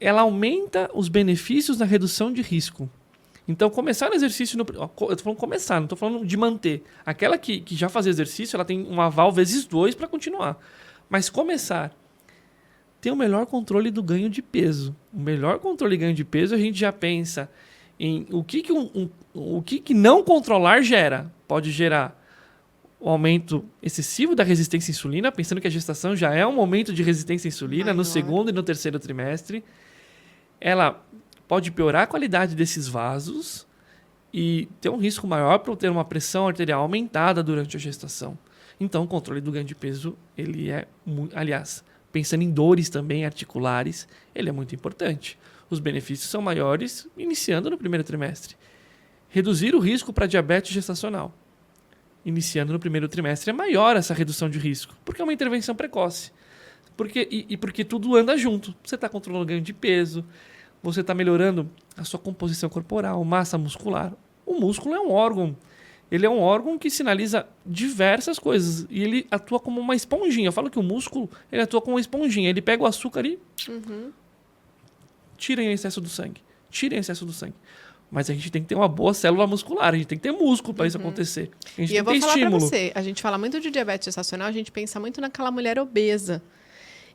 Ela aumenta os benefícios na redução de risco. Então, começar o exercício... eu estou falando começar, não estou falando de manter. Aquela que já fazia exercício, ela tem um aval vezes 2 para continuar. Mas começar... tem o melhor controle do ganho de peso. O melhor controle de ganho de peso, a gente já pensa em o que não controlar gera. Pode gerar o aumento excessivo da resistência à insulina, pensando que a gestação já é um momento de resistência à insulina no segundo e no terceiro trimestre. Ela pode piorar a qualidade desses vasos e ter um risco maior para ter uma pressão arterial aumentada durante a gestação. Então, o controle do ganho de peso, ele é, aliás, pensando em dores também articulares, ele é muito importante. Os benefícios são maiores iniciando no primeiro trimestre. Reduzir o risco para diabetes gestacional. Iniciando no primeiro trimestre é maior essa redução de risco, porque é uma intervenção precoce. Porque tudo anda junto. Você está controlando o ganho de peso, você está melhorando a sua composição corporal, massa muscular. O músculo é um órgão. Ele é um órgão que sinaliza diversas coisas. E ele atua como uma esponjinha. Eu falo que o músculo ele atua como uma esponjinha. Ele pega o açúcar e tira em excesso do sangue. Tira em excesso do sangue. Mas a gente tem que ter uma boa célula muscular. A gente tem que ter músculo para isso acontecer. A gente E eu vou tem que ter falar para estímulo. você. A gente fala muito de diabetes gestacional, a gente pensa muito naquela mulher obesa.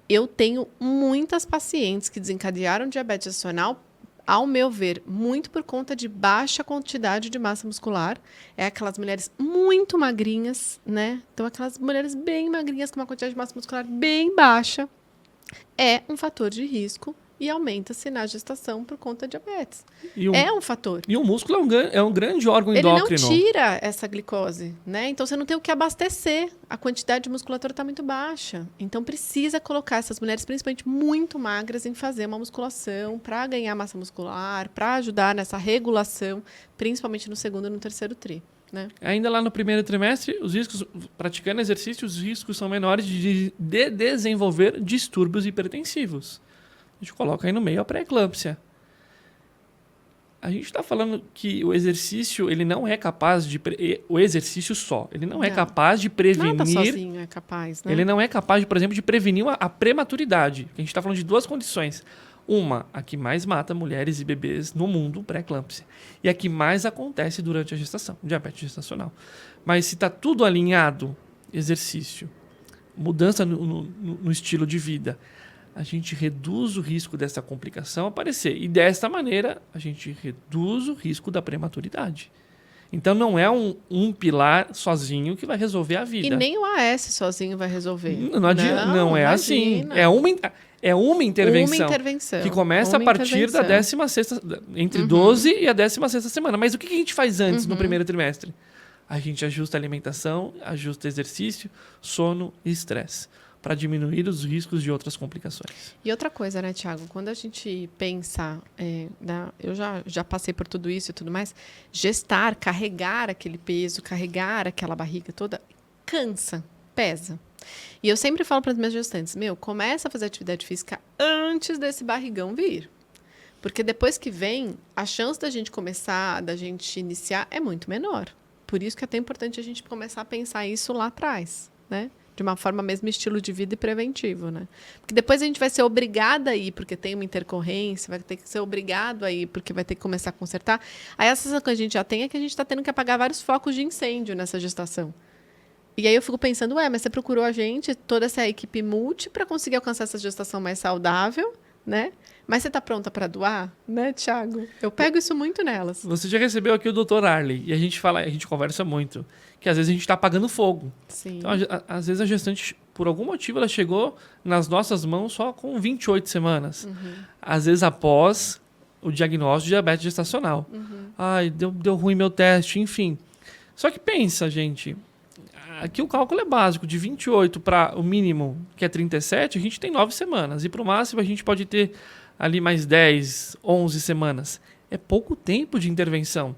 Eu tenho muitas pacientes que desencadearam diabetes gestacional, ao meu ver, muito por conta de baixa quantidade de massa muscular. É aquelas mulheres muito magrinhas, né? Então, aquelas mulheres bem magrinhas com uma quantidade de massa muscular bem baixa. É um fator de risco e aumenta-se na gestação por conta de diabetes. É um fator. E o músculo é um grande órgão Ele endócrino. não tira essa glicose, né? Então, você não tem o que abastecer. A quantidade de musculatura está muito baixa. Então, precisa colocar essas mulheres, principalmente muito magras, em fazer uma musculação para ganhar massa muscular, para ajudar nessa regulação, principalmente no segundo e no terceiro tri, né? Ainda lá no primeiro trimestre, os riscos, praticando exercício, os riscos são menores de desenvolver distúrbios hipertensivos. A gente coloca aí no meio a pré-eclâmpsia. A gente está falando que o exercício ele não é capaz de... O exercício só. Ele não é capaz de prevenir... Nada sozinho é capaz, né? Ele não é capaz, por exemplo, de prevenir a prematuridade. A gente está falando de duas condições. Uma, a que mais mata mulheres e bebês no mundo, pré-eclâmpsia. E a que mais acontece durante a gestação, diabetes gestacional. Mas se está tudo alinhado, exercício, mudança no estilo de vida, a gente reduz o risco dessa complicação aparecer. E desta maneira, a gente reduz o risco da prematuridade. Então, não é um pilar sozinho que vai resolver a vida. E nem o AS sozinho vai resolver. Não é assim. É uma intervenção. Que começa a partir da 16ª, entre 12 e a 16ª semana. Mas o que a gente faz antes, no primeiro trimestre? A gente ajusta a alimentação, ajusta exercício, sono e estresse, para diminuir os riscos de outras complicações. E outra coisa, né, Thiago? Quando a gente pensa... eu já passei por tudo isso e tudo mais. Gestar, carregar aquele peso, carregar aquela barriga toda, cansa, pesa. E eu sempre falo para as minhas gestantes, começa a fazer atividade física antes desse barrigão vir. Porque depois que vem, a chance da gente começar, da gente iniciar, é muito menor. Por isso que é tão importante a gente começar a pensar isso lá atrás, né? De uma forma mesmo estilo de vida e preventivo, né? Porque depois a gente vai ser obrigada a ir, porque tem uma intercorrência, vai ter que ser obrigado a ir, porque vai ter que começar a consertar. Aí a sensação que a gente já tem é que a gente está tendo que apagar vários focos de incêndio nessa gestação. E aí eu fico pensando, mas você procurou a gente, toda essa equipe multi, para conseguir alcançar essa gestação mais saudável, né? Mas você está pronta para doar, né, Thiago? Eu pego isso muito nelas. Você já recebeu aqui o Dr. Arley, e a gente conversa muito, que às vezes a gente está apagando fogo. Sim. Então, às vezes a gestante, por algum motivo, ela chegou nas nossas mãos só com 28 semanas. Às vezes após o diagnóstico de diabetes gestacional. Ai, deu ruim meu teste, enfim. Só que pensa, gente... Aqui o cálculo é básico, de 28 para o mínimo, que é 37, a gente tem 9 semanas. E para o máximo a gente pode ter ali mais 10, 11 semanas. É pouco tempo de intervenção.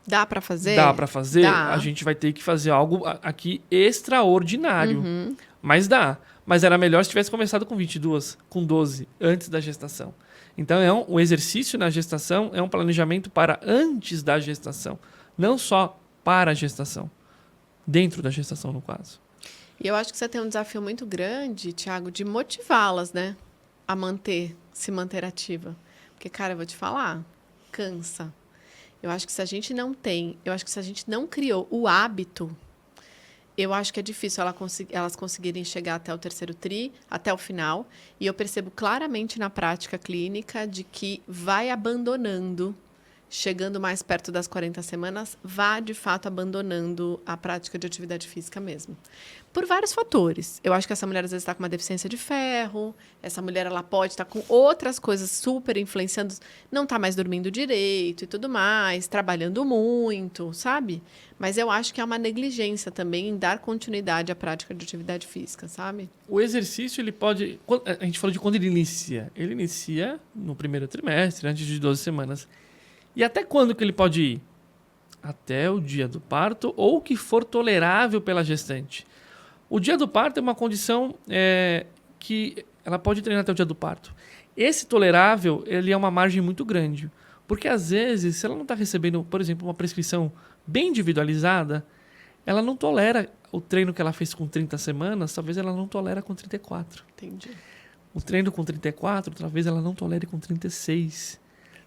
Dá para fazer? Dá para fazer. Dá. A gente vai ter que fazer algo aqui extraordinário. Mas dá. Mas era melhor se tivesse começado com 22, com 12, antes da gestação. Então, o exercício na gestação é um planejamento para antes da gestação, não só para a gestação, dentro da gestação, no caso. E eu acho que você tem um desafio muito grande, Thiago, de motivá-las, né? A se manter ativa. Porque, cara, eu vou te falar, cansa. Eu acho que se a gente não criou o hábito, eu acho que é difícil elas conseguirem chegar até o terceiro tri, até o final. E eu percebo claramente na prática clínica de que vai abandonando, chegando mais perto das 40 semanas, vá, de fato, abandonando a prática de atividade física mesmo. Por vários fatores. Eu acho que essa mulher, às vezes, está com uma deficiência de ferro. Essa mulher, ela pode estar com outras coisas super influenciando. Não está mais dormindo direito e tudo mais, trabalhando muito, sabe? Mas eu acho que é uma negligência também em dar continuidade à prática de atividade física, sabe? O exercício, ele pode... A gente falou de quando ele inicia. Ele inicia no primeiro trimestre, antes de 12 semanas. E até quando que ele pode ir? Até o dia do parto ou o que for tolerável pela gestante. O dia do parto é uma condição que ela pode treinar até o dia do parto. Esse tolerável, ele é uma margem muito grande. Porque, às vezes, se ela não está recebendo, por exemplo, uma prescrição bem individualizada, ela não tolera o treino que ela fez com 30 semanas, talvez ela não tolera com 34. Entendi. O treino com 34, talvez ela não tolere com 36.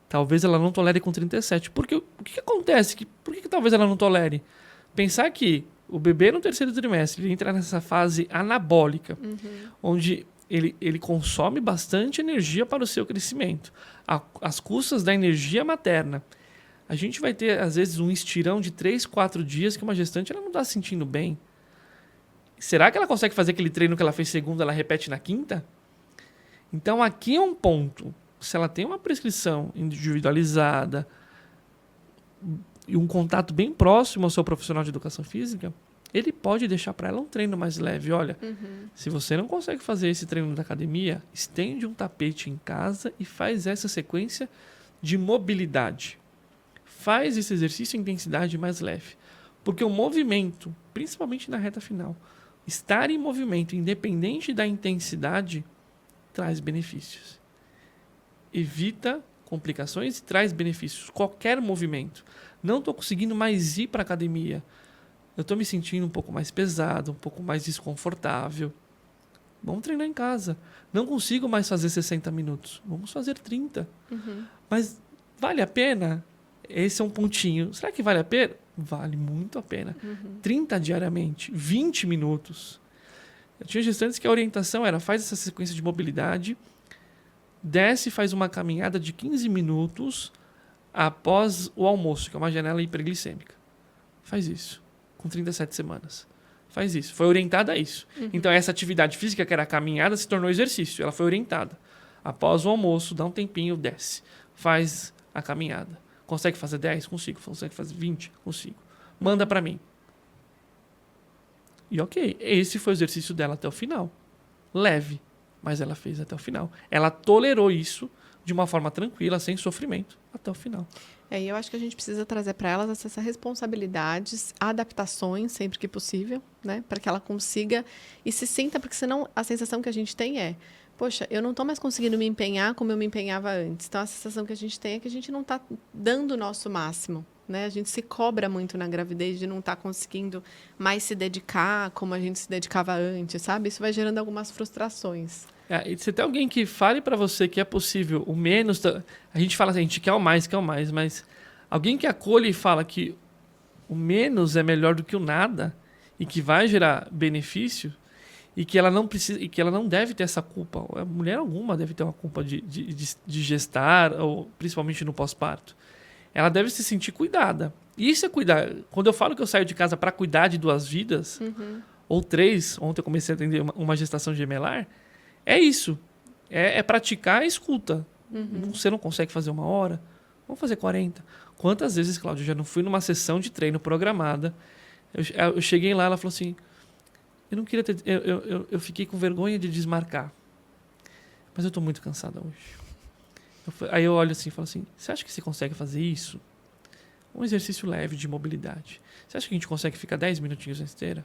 Talvez ela não tolere com 37. Porque o que acontece? Por que talvez ela não tolere? Pensar que o bebê no terceiro trimestre ele entra nessa fase anabólica, onde ele consome bastante energia para o seu crescimento, às custas da energia materna. A gente vai ter, às vezes, um estirão de 3, 4 dias que uma gestante ela não está se sentindo bem. Será que ela consegue fazer aquele treino que ela fez segunda, ela repete na quinta? Então, aqui é um ponto. Se ela tem uma prescrição individualizada e um contato bem próximo ao seu profissional de educação física, ele pode deixar para ela um treino mais leve. Olha, se você não consegue fazer esse treino da academia, estende um tapete em casa e faz essa sequência de mobilidade. Faz esse exercício em intensidade mais leve. Porque o movimento, principalmente na reta final, estar em movimento, independente da intensidade, traz benefícios. Evita complicações e traz benefícios. Qualquer movimento. Não estou conseguindo mais ir para a academia. Eu estou me sentindo um pouco mais pesado, um pouco mais desconfortável. Vamos treinar em casa. Não consigo mais fazer 60 minutos. Vamos fazer 30. Mas vale a pena? Esse é um pontinho. Será que vale a pena? Vale muito a pena. 30 diariamente, 20 minutos. Eu tinha gestantes que a orientação era faz essa sequência de mobilidade, desce e faz uma caminhada de 15 minutos após o almoço, que é uma janela hiperglicêmica. Faz isso, com 37 semanas. Faz isso. Foi orientada a isso. Então, essa atividade física, que era a caminhada, se tornou exercício. Ela foi orientada. Após o almoço, dá um tempinho, desce. Faz a caminhada. Consegue fazer 10? Consigo. Consegue fazer 20? Consigo. Manda para mim. E ok, esse foi o exercício dela até o final. Leve, mas ela fez até o final. Ela tolerou isso de uma forma tranquila, sem sofrimento, até o final. E eu acho que a gente precisa trazer para elas essas responsabilidades, adaptações, sempre que possível, né? Para que ela consiga e se sinta, porque senão a sensação que a gente tem é, poxa, eu não estou mais conseguindo me empenhar como eu me empenhava antes. Então, a sensação que a gente tem é que a gente não está dando o nosso máximo, né? A gente se cobra muito na gravidez de não estar conseguindo mais se dedicar como a gente se dedicava antes, sabe? Isso vai gerando algumas frustrações. E se tem alguém que fale para você que é possível o menos... A gente fala assim, a gente quer o mais, mas alguém que acolhe e fala que o menos é melhor do que o nada e que vai gerar benefício e que ela não precisa e que ela não deve ter essa culpa. A mulher alguma deve ter uma culpa de gestar, ou principalmente no pós-parto. Ela deve se sentir cuidada. E isso é cuidar. Quando eu falo que eu saio de casa para cuidar de 2 vidas, ou 3, ontem eu comecei a atender uma gestação gemelar, é isso. É praticar a escuta. Você não consegue fazer 1 hora? Vamos fazer 40. Quantas vezes, Cláudia, eu já não fui numa sessão de treino programada. Eu cheguei lá, ela falou assim, eu não queria ter... Eu fiquei com vergonha de desmarcar. Mas eu estou muito cansada hoje. Aí eu olho assim e falo assim, você acha que você consegue fazer isso? Um exercício leve de mobilidade. Você acha que a gente consegue ficar 10 minutinhos na esteira?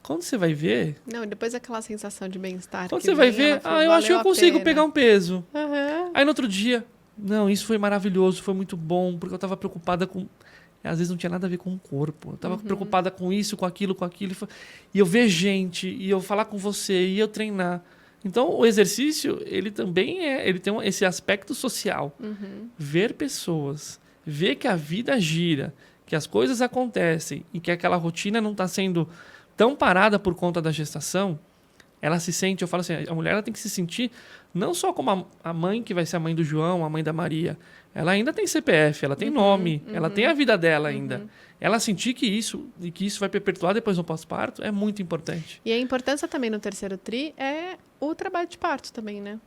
Quando você vai ver... Não, e depois aquela sensação de bem-estar. Quando que você vai vem, ver, ela falou, eu acho que eu valeu a consigo pena. pegar um peso. Aham. Aí no outro dia, não, isso foi maravilhoso, foi muito bom, porque eu tava preocupada com... Às vezes não tinha nada a ver com o corpo. Eu tava preocupada com isso, com aquilo, com aquilo. E eu ver gente, e eu falar com você, e eu treinar. Então, o exercício, ele também ele tem esse aspecto social. Ver pessoas, ver que a vida gira, que as coisas acontecem e que aquela rotina não está sendo tão parada por conta da gestação, ela se sente, eu falo assim, a mulher ela tem que se sentir não só como a mãe que vai ser a mãe do João, a mãe da Maria, ela ainda tem CPF, ela tem nome, ela tem a vida dela ainda. Ela sentir que isso vai perpetuar depois no pós-parto é muito importante. E a importância também no terceiro tri é o trabalho de parto também, né?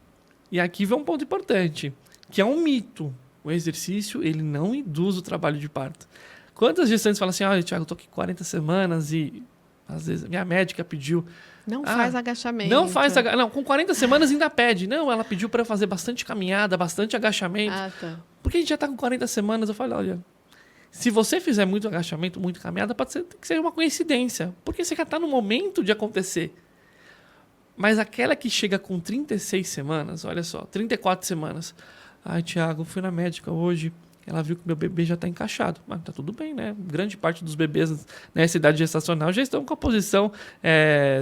E aqui vem um ponto importante, que é um mito. O exercício, ele não induz o trabalho de parto. Quantas gestantes falam assim, olha, Thiago, eu tô aqui 40 semanas e às vezes minha médica pediu... Não faz agachamento. Não faz agachamento. Não, com 40 semanas ainda pede. Não, ela pediu para eu fazer bastante caminhada, bastante agachamento. Ah, tá. Porque a gente já tá com 40 semanas. Eu falei, olha, se você fizer muito agachamento, muito caminhada, pode ser que seja uma coincidência. Porque você já tá no momento de acontecer. Mas aquela que chega com 36 semanas, olha só, 34 semanas. Ai, Thiago, fui na médica hoje, ela viu que meu bebê já está encaixado. Mas tá tudo bem, né? Grande parte dos bebês nessa idade gestacional já estão com a posição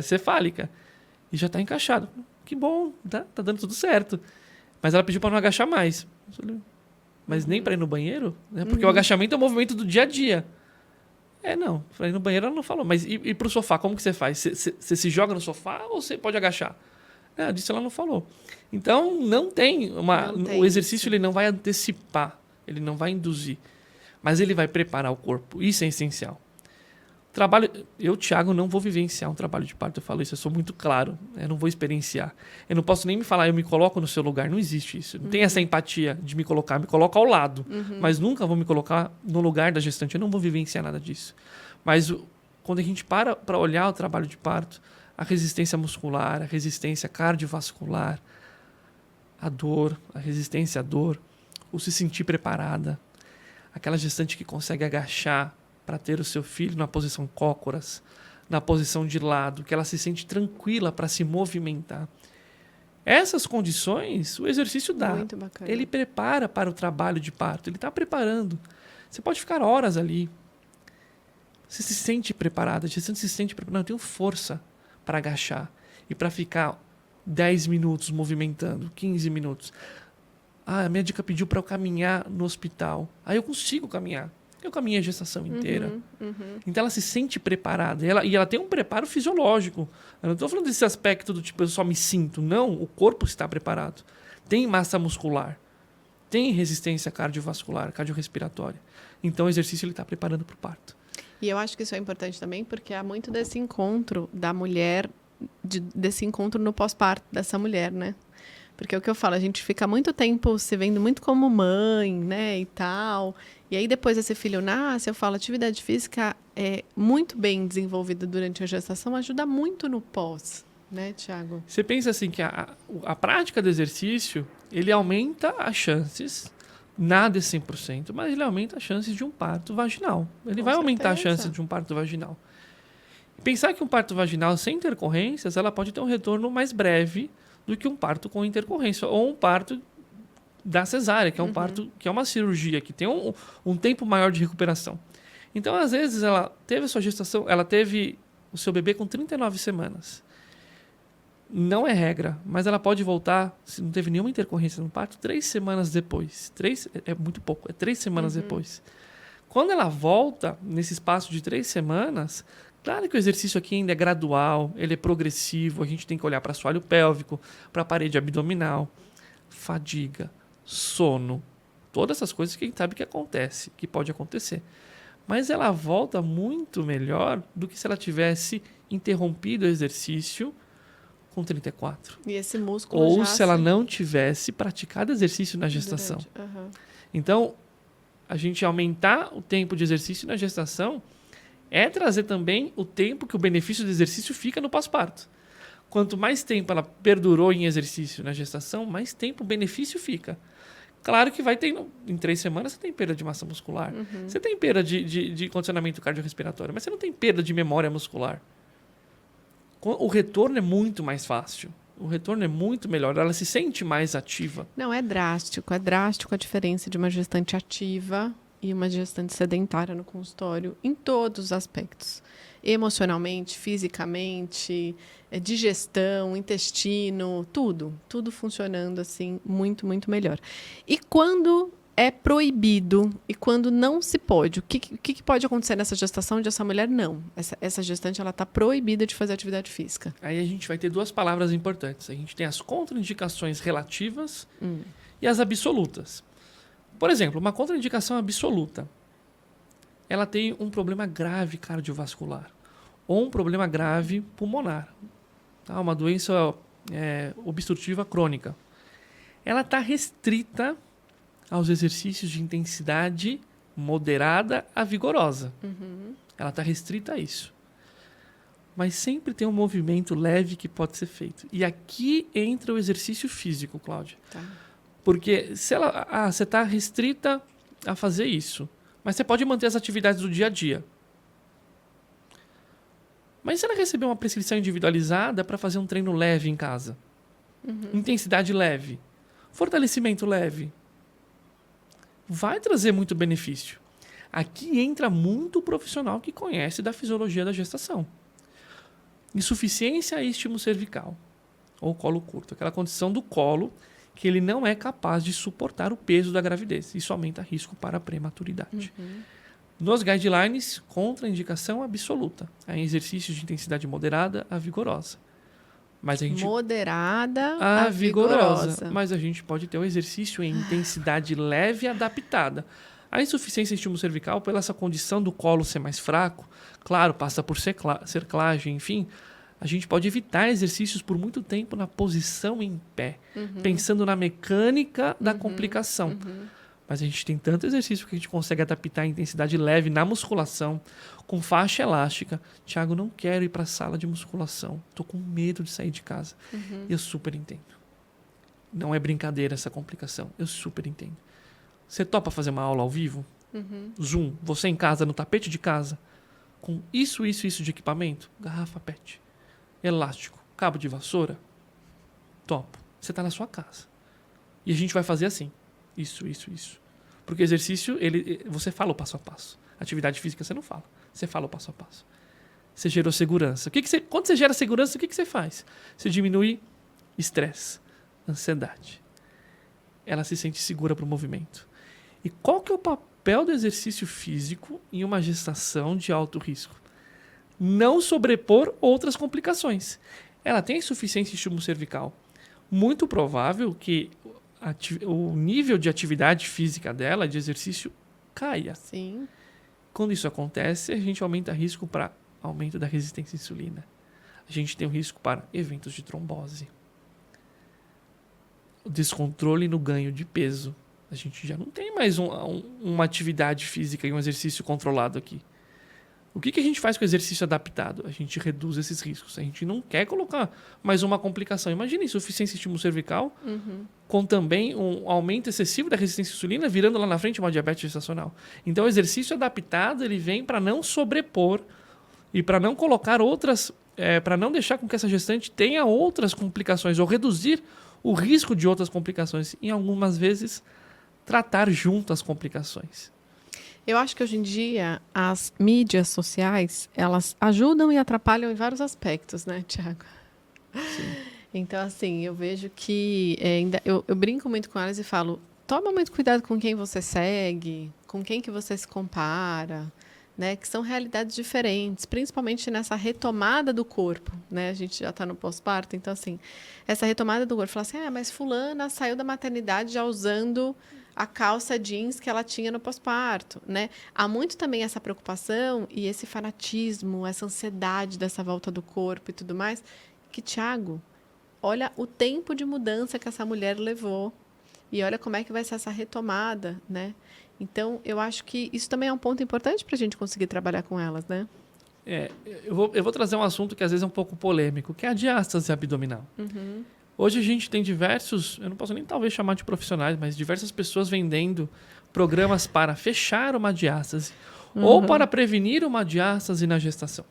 cefálica. E já está encaixado. Que bom, tá dando tudo certo. Mas ela pediu para não agachar mais. Mas nem para ir no banheiro? Né? Porque o agachamento é o movimento do dia a dia. Não. Para ir no banheiro ela não falou. Mas e para o sofá, como que você faz? Você se joga no sofá ou você pode agachar? Disso ela não falou. Então, não tem o exercício, ele não vai antecipar, ele não vai induzir, mas ele vai preparar o corpo. Isso é essencial. Eu, Thiago, não vou vivenciar um trabalho de parto, eu falo isso, eu sou muito claro, eu não vou experienciar. Eu não posso nem me falar, eu me coloco no seu lugar, não existe isso. Não tem essa empatia de me coloco ao lado, mas nunca vou me colocar no lugar da gestante, eu não vou vivenciar nada disso. Mas quando a gente para olhar o trabalho de parto, a resistência muscular, a resistência cardiovascular, a dor, a resistência à dor, o se sentir preparada, aquela gestante que consegue agachar para ter o seu filho na posição cócoras, na posição de lado, que ela se sente tranquila para se movimentar. Essas condições, o exercício dá. Muito bacana. Ele prepara para o trabalho de parto, ele está preparando. Você pode ficar horas ali. Você se sente preparada, a gestante se sente preparada. Não, eu tenho força para agachar e para ficar 10 minutos movimentando, 15 minutos. A médica pediu para eu caminhar no hospital. Aí eu consigo caminhar. Eu caminhei a gestação inteira. Então ela se sente preparada. E ela tem um preparo fisiológico. Eu não estou falando desse aspecto do tipo, eu só me sinto. Não, o corpo está preparado. Tem massa muscular. Tem resistência cardiovascular, cardiorrespiratória. Então o exercício ele está preparando para o parto. E eu acho que isso é importante também, porque há muito desse encontro da mulher, desse encontro no pós-parto dessa mulher, né? Porque é o que eu falo, a gente fica muito tempo se vendo muito como mãe, né, e tal. E aí depois esse filho nasce, eu falo, atividade física é muito bem desenvolvida durante a gestação, ajuda muito no pós, né, Thiago? Você pensa assim que a prática do exercício, ele aumenta as chances, nada é 100%, mas ele aumenta as chances de um parto vaginal. Ele vai aumentar as chances de um parto vaginal. Pensar que um parto vaginal sem intercorrências, ela pode ter um retorno mais breve do que um parto com intercorrência, ou um parto da cesárea, que é um parto, que é uma cirurgia, que tem um tempo maior de recuperação. Então, às vezes, ela teve a sua gestação, ela teve o seu bebê com 39 semanas. Não é regra, mas ela pode voltar, se não teve nenhuma intercorrência no parto, 3 semanas depois. 3 é muito pouco, é 3 semanas depois. Quando ela volta, nesse espaço de 3 semanas, claro que o exercício aqui ainda é gradual, ele é progressivo, a gente tem que olhar para o assoalho pélvico, para a parede abdominal, fadiga, sono, todas essas coisas que a gente sabe que acontece, que pode acontecer. Mas ela volta muito melhor do que se ela tivesse interrompido o exercício com 34. E esse músculo ou se ela não tivesse praticado exercício na gestação. Então, a gente aumentar o tempo de exercício na gestação é trazer também o tempo que o benefício do exercício fica no pós-parto. Quanto mais tempo ela perdurou em exercício na gestação, mais tempo o benefício fica. Claro que vai ter, em 3 semanas você tem perda de massa muscular, você tem perda de condicionamento cardiorrespiratório, mas você não tem perda de memória muscular. O retorno é muito mais fácil. O retorno é muito melhor. Ela se sente mais ativa. Não, é drástico. É drástico a diferença de uma gestante ativa e uma gestante sedentária no consultório em todos os aspectos. Emocionalmente, fisicamente, digestão, intestino, tudo. Tudo funcionando assim muito, muito melhor. E quando é proibido e quando não se pode, o que pode acontecer nessa gestação de essa mulher? Não. Essa gestante ela está proibida de fazer atividade física. Aí a gente vai ter duas palavras importantes. A gente tem as contraindicações relativas e as absolutas. Por exemplo, uma contraindicação absoluta. Ela tem um problema grave cardiovascular ou um problema grave pulmonar. Tá? Uma doença obstrutiva crônica. Ela está restrita aos exercícios de intensidade moderada a vigorosa. Ela está restrita a isso. Mas sempre tem um movimento leve que pode ser feito. E aqui entra o exercício físico, Cláudia. Tá. Porque se você está restrita a fazer isso, mas você pode manter as atividades do dia a dia. Mas se ela receber uma prescrição individualizada para fazer um treino leve em casa, intensidade leve, fortalecimento leve, vai trazer muito benefício. Aqui entra muito profissional que conhece da fisiologia da gestação. Insuficiência isquio cervical, ou colo curto, aquela condição do colo que ele não é capaz de suportar o peso da gravidez. Isso aumenta risco para a prematuridade. Nos guidelines, contraindicação absoluta. Em exercícios de intensidade moderada a vigorosa. Mas a gente... Moderada a vigorosa. Mas a gente pode ter um exercício em intensidade leve e adaptada. A insuficiência isquio cervical, pela essa condição do colo ser mais fraco, claro, passa por cerclagem, enfim, a gente pode evitar exercícios por muito tempo na posição em pé, pensando na mecânica da complicação. Mas a gente tem tanto exercício que a gente consegue adaptar a intensidade leve na musculação, com faixa elástica. Tiago, não quero ir para a sala de musculação. Estou com medo de sair de casa. Eu super entendo. Não é brincadeira essa complicação. Eu super entendo. Você topa fazer uma aula ao vivo? Zoom, você em casa, no tapete de casa, com isso de equipamento? Garrafa PET, elástico, cabo de vassoura? Topo. Você está na sua casa. E a gente vai fazer assim. Isso. Porque exercício, você fala o passo a passo. Atividade física você não fala. Você fala o passo a passo. Você gerou segurança. Quando você gera segurança, o que você faz? Você diminui estresse, ansiedade. Ela se sente segura para o movimento. E qual que é o papel do exercício físico em uma gestação de alto risco? Não sobrepor outras complicações. Ela tem insuficiência isquio cervical. Muito provável que o nível de atividade física dela, de exercício, caia. Sim. Quando isso acontece, a gente aumenta o risco para aumento da resistência à insulina. A gente tem o risco para eventos de trombose. O descontrole no ganho de peso. A gente já não tem mais uma atividade física e um exercício controlado aqui. O que a gente faz com o exercício adaptado? A gente reduz esses riscos. A gente não quer colocar mais uma complicação. Imagina insuficiência isquio cervical com também um aumento excessivo da resistência à insulina, virando lá na frente uma diabetes gestacional. Então, o exercício adaptado ele vem para não sobrepor e para não colocar outras... para não deixar com que essa gestante tenha outras complicações ou reduzir o risco de outras complicações. E, algumas vezes, tratar junto as complicações. Eu acho que hoje em dia as mídias sociais, elas ajudam e atrapalham em vários aspectos, né, Tiago? Sim. Então, assim, eu vejo que eu brinco muito com elas e falo, toma muito cuidado com quem você segue, com quem que você se compara, né? Que são realidades diferentes, principalmente nessa retomada do corpo, né? A gente já está no pós-parto, então, assim, essa retomada do corpo, fala assim, mas fulana saiu da maternidade já usando a calça jeans que ela tinha no pós-parto, né? Há muito também essa preocupação e esse fanatismo, essa ansiedade dessa volta do corpo e tudo mais, que, Tiago, olha o tempo de mudança que essa mulher levou e olha como é que vai ser essa retomada, né? Então, eu acho que isso também é um ponto importante para a gente conseguir trabalhar com elas, né? Eu vou trazer um assunto que às vezes é um pouco polêmico, que é a diástase abdominal. Hoje a gente tem diversos, eu não posso nem talvez chamar de profissionais, mas diversas pessoas vendendo programas para fechar uma diástase ou para prevenir uma diástase na gestação.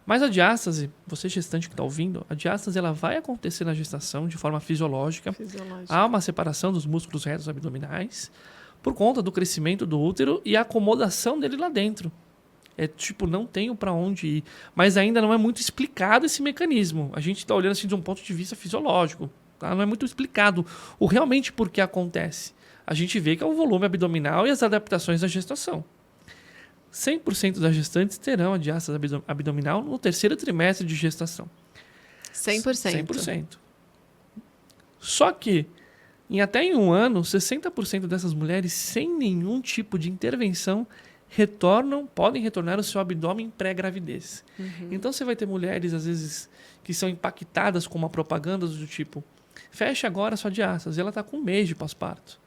Mas a diástase, você gestante que está ouvindo, a diástase ela vai acontecer na gestação de forma fisiológica. Há uma separação dos músculos retos abdominais por conta do crescimento do útero e a acomodação dele lá dentro. Não tenho para onde ir. Mas ainda não é muito explicado esse mecanismo. A gente está olhando assim de um ponto de vista fisiológico. Tá? Não é muito explicado realmente por que acontece. A gente vê que é o volume abdominal e as adaptações da gestação. 100% das gestantes terão a diástase abdominal no terceiro trimestre de gestação. 100%. 100%. Só que, até em um ano, 60% dessas mulheres, sem nenhum tipo de intervenção, podem retornar ao seu abdômen pré-gravidez. Então, você vai ter mulheres, às vezes, que são impactadas com uma propaganda do tipo, fecha agora a sua diástase, ela está com 1 mês de pós-parto.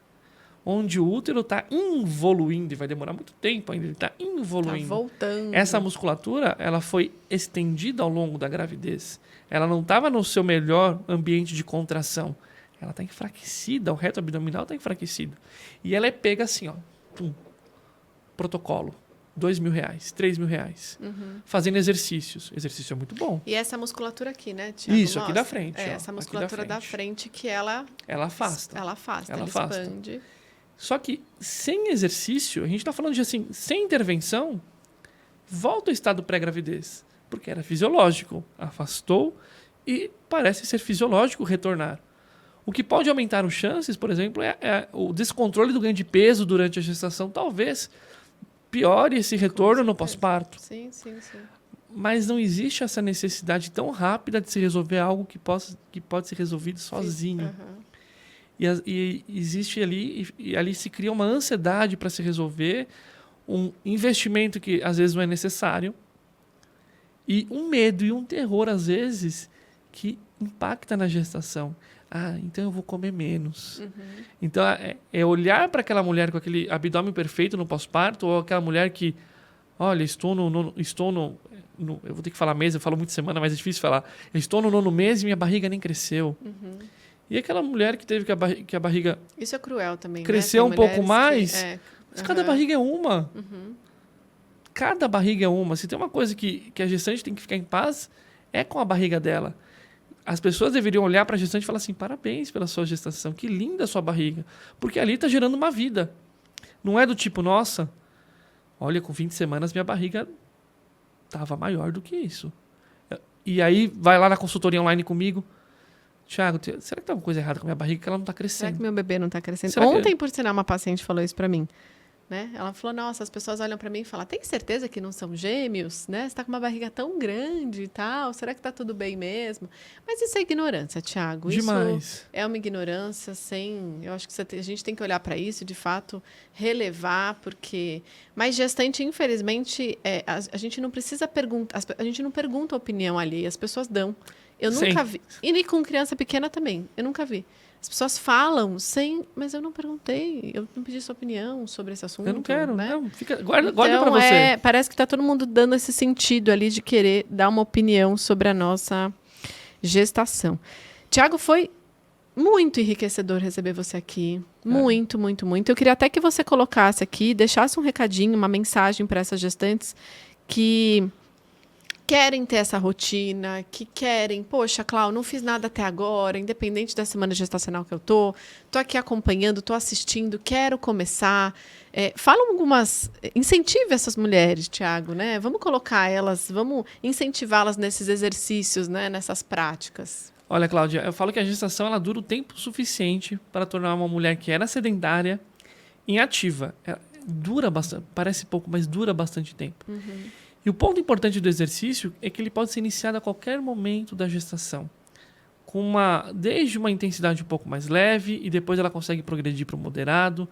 Onde o útero está involuindo, e vai demorar muito tempo ainda, ele está involuindo. Está voltando. Essa musculatura, ela foi estendida ao longo da gravidez. Ela não estava no seu melhor ambiente de contração. Ela está enfraquecida, o reto abdominal está enfraquecido. E ela é pega assim, ó, pum, protocolo, R$2.000, R$3.000, fazendo exercícios. Exercício é muito bom. E essa musculatura aqui, né, Thiago? Isso, aqui da frente. Essa musculatura da frente que ela afasta. Ela afasta. Expande. Só que sem exercício, a gente está falando de assim, sem intervenção, volta ao estado pré-gravidez. Porque era fisiológico. Afastou e parece ser fisiológico retornar. O que pode aumentar as chances, por exemplo, é o descontrole do ganho de peso durante a gestação. Talvez piore esse retorno no pós-parto. Sim. Mas não existe essa necessidade tão rápida de se resolver algo que pode ser resolvido sozinho. E existe ali, e ali se cria uma ansiedade para se resolver, um investimento que às vezes não é necessário, e um medo e um terror, às vezes, que impacta na gestação. Então eu vou comer menos. Então é olhar para aquela mulher com aquele abdômen perfeito no pós-parto, ou aquela mulher que, olha, estou no eu vou ter que falar mês, eu falo muito semana, mas é difícil falar. Eu estou no 9º mês e minha barriga nem cresceu. E aquela mulher que teve que a barriga... Isso é cruel também, cresceu um pouco mais. Mas cada barriga é uma. Cada barriga é uma. Se tem uma coisa que a gestante tem que ficar em paz, é com a barriga dela. As pessoas deveriam olhar para a gestante e falar assim, parabéns pela sua gestação, que linda a sua barriga. Porque ali está gerando uma vida. Não é do tipo, nossa, olha, com 20 semanas minha barriga estava maior do que isso. E aí vai lá na consultoria online comigo, Thiago, será que tem alguma coisa errada com a minha barriga que ela não está crescendo? Será que meu bebê não está crescendo? Será Ontem, por sinal, uma paciente falou isso para mim. Né? Ela falou, nossa, as pessoas olham para mim e falam, tem certeza que não são gêmeos? Né? Você está com uma barriga tão grande e tal, será que está tudo bem mesmo? Mas isso é ignorância, Thiago. Demais. Isso é uma ignorância sem... Eu acho que a gente tem que olhar para isso, de fato, relevar, porque... Mas gestante, infelizmente, a gente não precisa perguntar, a gente não pergunta a opinião alheia, as pessoas dão. Eu nunca vi. E com criança pequena também, eu nunca vi. As pessoas falam mas eu não perguntei, eu não pedi sua opinião sobre esse assunto. Eu não quero, né? Não, guarda para você. Parece que está todo mundo dando esse sentido ali de querer dar uma opinião sobre a nossa gestação. Tiago, foi muito enriquecedor receber você aqui. Muito, muito, muito. Eu queria até que você colocasse aqui, deixasse um recadinho, uma mensagem para essas gestantes que querem ter essa rotina, que querem, poxa, Cláudia, não fiz nada até agora, independente da semana gestacional que eu tô aqui acompanhando, tô assistindo, quero começar. Fala incentive essas mulheres, Thiago, né? Vamos colocar elas, vamos incentivá-las nesses exercícios, né? Nessas práticas. Olha, Cláudia, eu falo que a gestação ela dura o tempo suficiente para tornar uma mulher que era sedentária em ativa. Dura bastante, parece pouco, mas dura bastante tempo. E o ponto importante do exercício é que ele pode ser iniciado a qualquer momento da gestação, desde uma intensidade um pouco mais leve e depois ela consegue progredir para o moderado.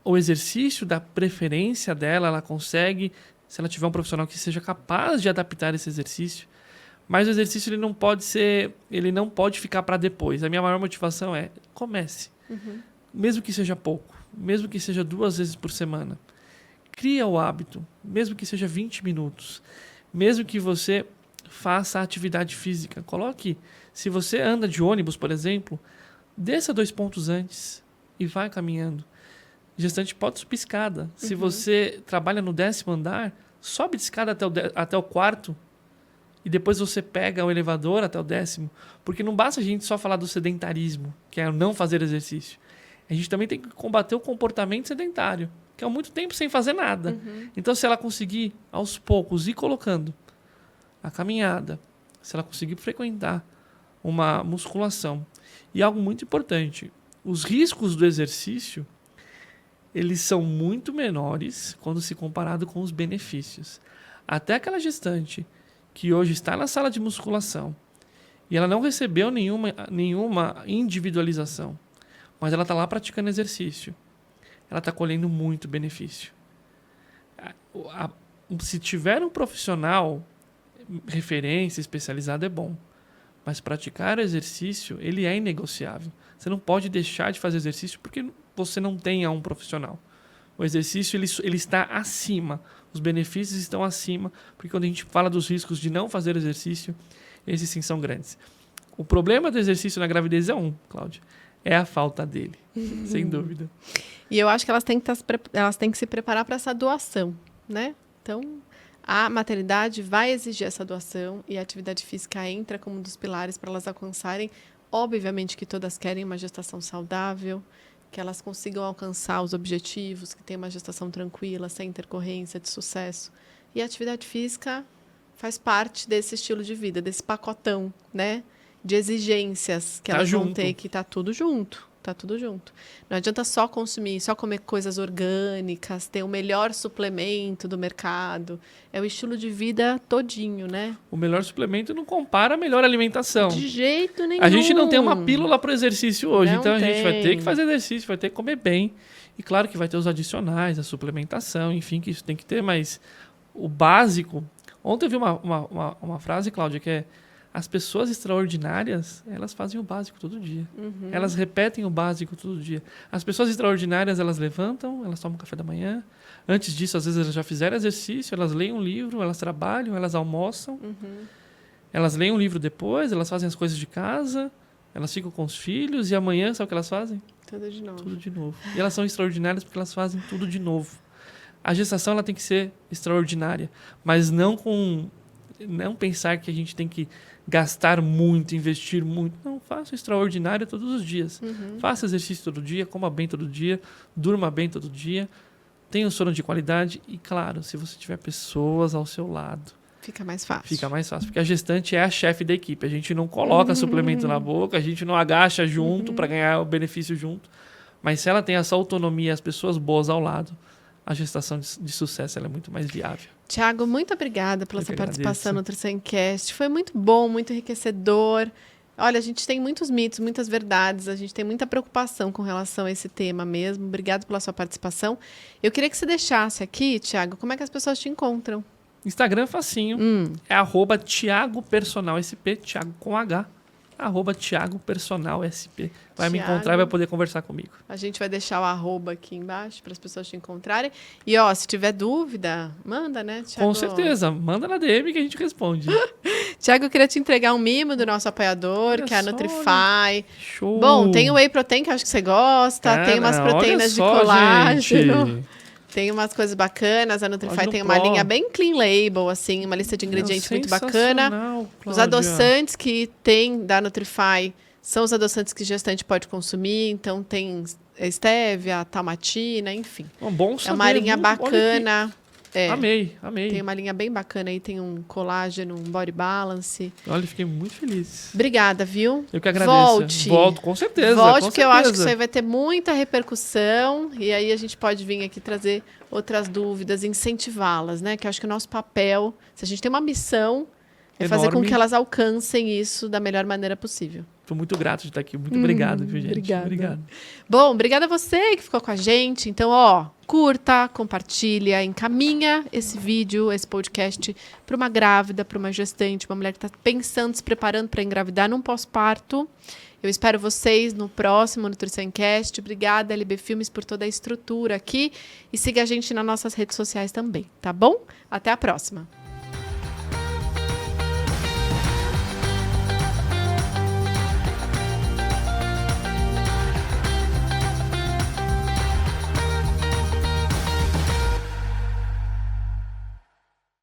O exercício da preferência dela, ela consegue, se ela tiver um profissional que seja capaz de adaptar esse exercício, mas o exercício ele não pode ficar para depois. A minha maior motivação é comece, mesmo que seja pouco, mesmo que seja 2 vezes por semana. Cria o hábito, mesmo que seja 20 minutos, mesmo que você faça atividade física. Coloque, se você anda de ônibus, por exemplo, desça 2 pontos antes e vai caminhando. Gestante pode subir escada. Se você trabalha no 10º andar, sobe de escada até o 4º e depois você pega o elevador até o 10º, porque não basta a gente só falar do sedentarismo, que é não fazer exercício. A gente também tem que combater o comportamento sedentário, que é muito tempo sem fazer nada. Então, se ela conseguir, aos poucos, ir colocando a caminhada, se ela conseguir frequentar uma musculação. E algo muito importante, os riscos do exercício, eles são muito menores quando se comparado com os benefícios. Até aquela gestante que hoje está na sala de musculação e ela não recebeu nenhuma individualização, mas ela está lá praticando exercício, ela está colhendo muito benefício. Se tiver um profissional, referência, especializado, é bom. Mas praticar exercício, ele é inegociável. Você não pode deixar de fazer exercício porque você não tenha um profissional. O exercício, ele está acima. Os benefícios estão acima, porque quando a gente fala dos riscos de não fazer exercício, esses sim são grandes. O problema do exercício na gravidez é Cláudia, é a falta dele, sem dúvida. E eu acho que elas têm que se preparar para essa doação, né? Então, a maternidade vai exigir essa doação e a atividade física entra como um dos pilares para elas alcançarem. Obviamente que todas querem uma gestação saudável, que elas consigam alcançar os objetivos, que tenham uma gestação tranquila, sem intercorrência, de sucesso. E a atividade física faz parte desse estilo de vida, desse pacotão, né? De exigências que elas vão ter, que tá tudo junto. Tá tudo junto. Não adianta só consumir, só comer coisas orgânicas, ter o melhor suplemento do mercado. É o estilo de vida todinho, né? O melhor suplemento não compara a melhor alimentação. De jeito nenhum. A gente não tem uma pílula para o exercício hoje, não então tem. A gente vai ter que fazer exercício, vai ter que comer bem. E claro que vai ter os adicionais, a suplementação, enfim, que isso tem que ter, mas o básico... Ontem eu vi uma frase, Cláudia, que é: as pessoas extraordinárias, elas fazem o básico todo dia. Elas repetem o básico todo dia. As pessoas extraordinárias, elas levantam, elas tomam café da manhã. Antes disso, às vezes, elas já fizeram exercício, elas leem um livro, elas trabalham, elas almoçam. Elas leem um livro depois, elas fazem as coisas de casa, elas ficam com os filhos e amanhã, sabe o que elas fazem? Tudo de novo. Tudo de novo. E elas são extraordinárias porque elas fazem tudo de novo. A gestação, ela tem que ser extraordinária, mas não pensar que a gente tem que gastar muito, investir muito. Não, faça o extraordinário todos os dias. Faça exercício todo dia, coma bem todo dia, durma bem todo dia, tenha um sono de qualidade e, claro, se você tiver pessoas ao seu lado, fica mais fácil. Fica mais fácil, porque a gestante é a chefe da equipe. A gente não coloca suplemento na boca, a gente não agacha junto para ganhar o benefício junto. Mas se ela tem essa autonomia e as pessoas boas ao lado, a gestação de sucesso ela é muito mais viável. Tiago, muito obrigada pela sua participação no NutriçãoCast. Foi muito bom, muito enriquecedor. Olha, a gente tem muitos mitos, muitas verdades, a gente tem muita preocupação com relação a esse tema mesmo. Obrigado pela sua participação. Eu queria que você deixasse aqui, Tiago, como é que as pessoas te encontram? Instagram facinho, é @TiagoPersonalSP, Thiago com H, @TiagoPersonalSP. Vai me encontrar e vai poder conversar comigo. A gente vai deixar o @ aqui embaixo para as pessoas te encontrarem. E, ó, se tiver dúvida, manda, né, Thiago? Com certeza, manda na DM que a gente responde. Tiago, eu queria te entregar um mimo do nosso apoiador, olha que é a só, Nutrify. Show! Bom, tem o Whey Protein, que eu acho que você gosta, tem umas proteínas de colágeno. Gente. Tem umas coisas bacanas, a Nutrify tem uma linha bem clean label, assim, uma lista de ingredientes muito bacana. Cláudia. Os adoçantes que tem da Nutrify são os adoçantes que gestante pode consumir, então tem stevia, tamatina, enfim. Bom saber, é uma linha bacana. Amei. Tem uma linha bem bacana aí, tem um colágeno, um body balance. Olha, fiquei muito feliz. Obrigada, viu? Eu que agradeço. Volto, com certeza. Volte, porque eu acho que isso aí vai ter muita repercussão e aí a gente pode vir aqui trazer outras dúvidas, incentivá-las, né? Que eu acho que o nosso papel, se a gente tem uma missão, é fazer com que elas alcancem isso da melhor maneira possível. Estou muito grato de estar aqui. Muito obrigado, viu, gente? Obrigado. Bom, obrigada a você que ficou com a gente. Então, ó, curta, compartilha, encaminha esse vídeo, esse podcast para uma grávida, para uma gestante, uma mulher que está pensando, se preparando para engravidar num pós-parto. Eu espero vocês no próximo NutriçãoCast. Obrigada, LB Filmes, por toda a estrutura aqui. E siga a gente nas nossas redes sociais também, tá bom? Até a próxima.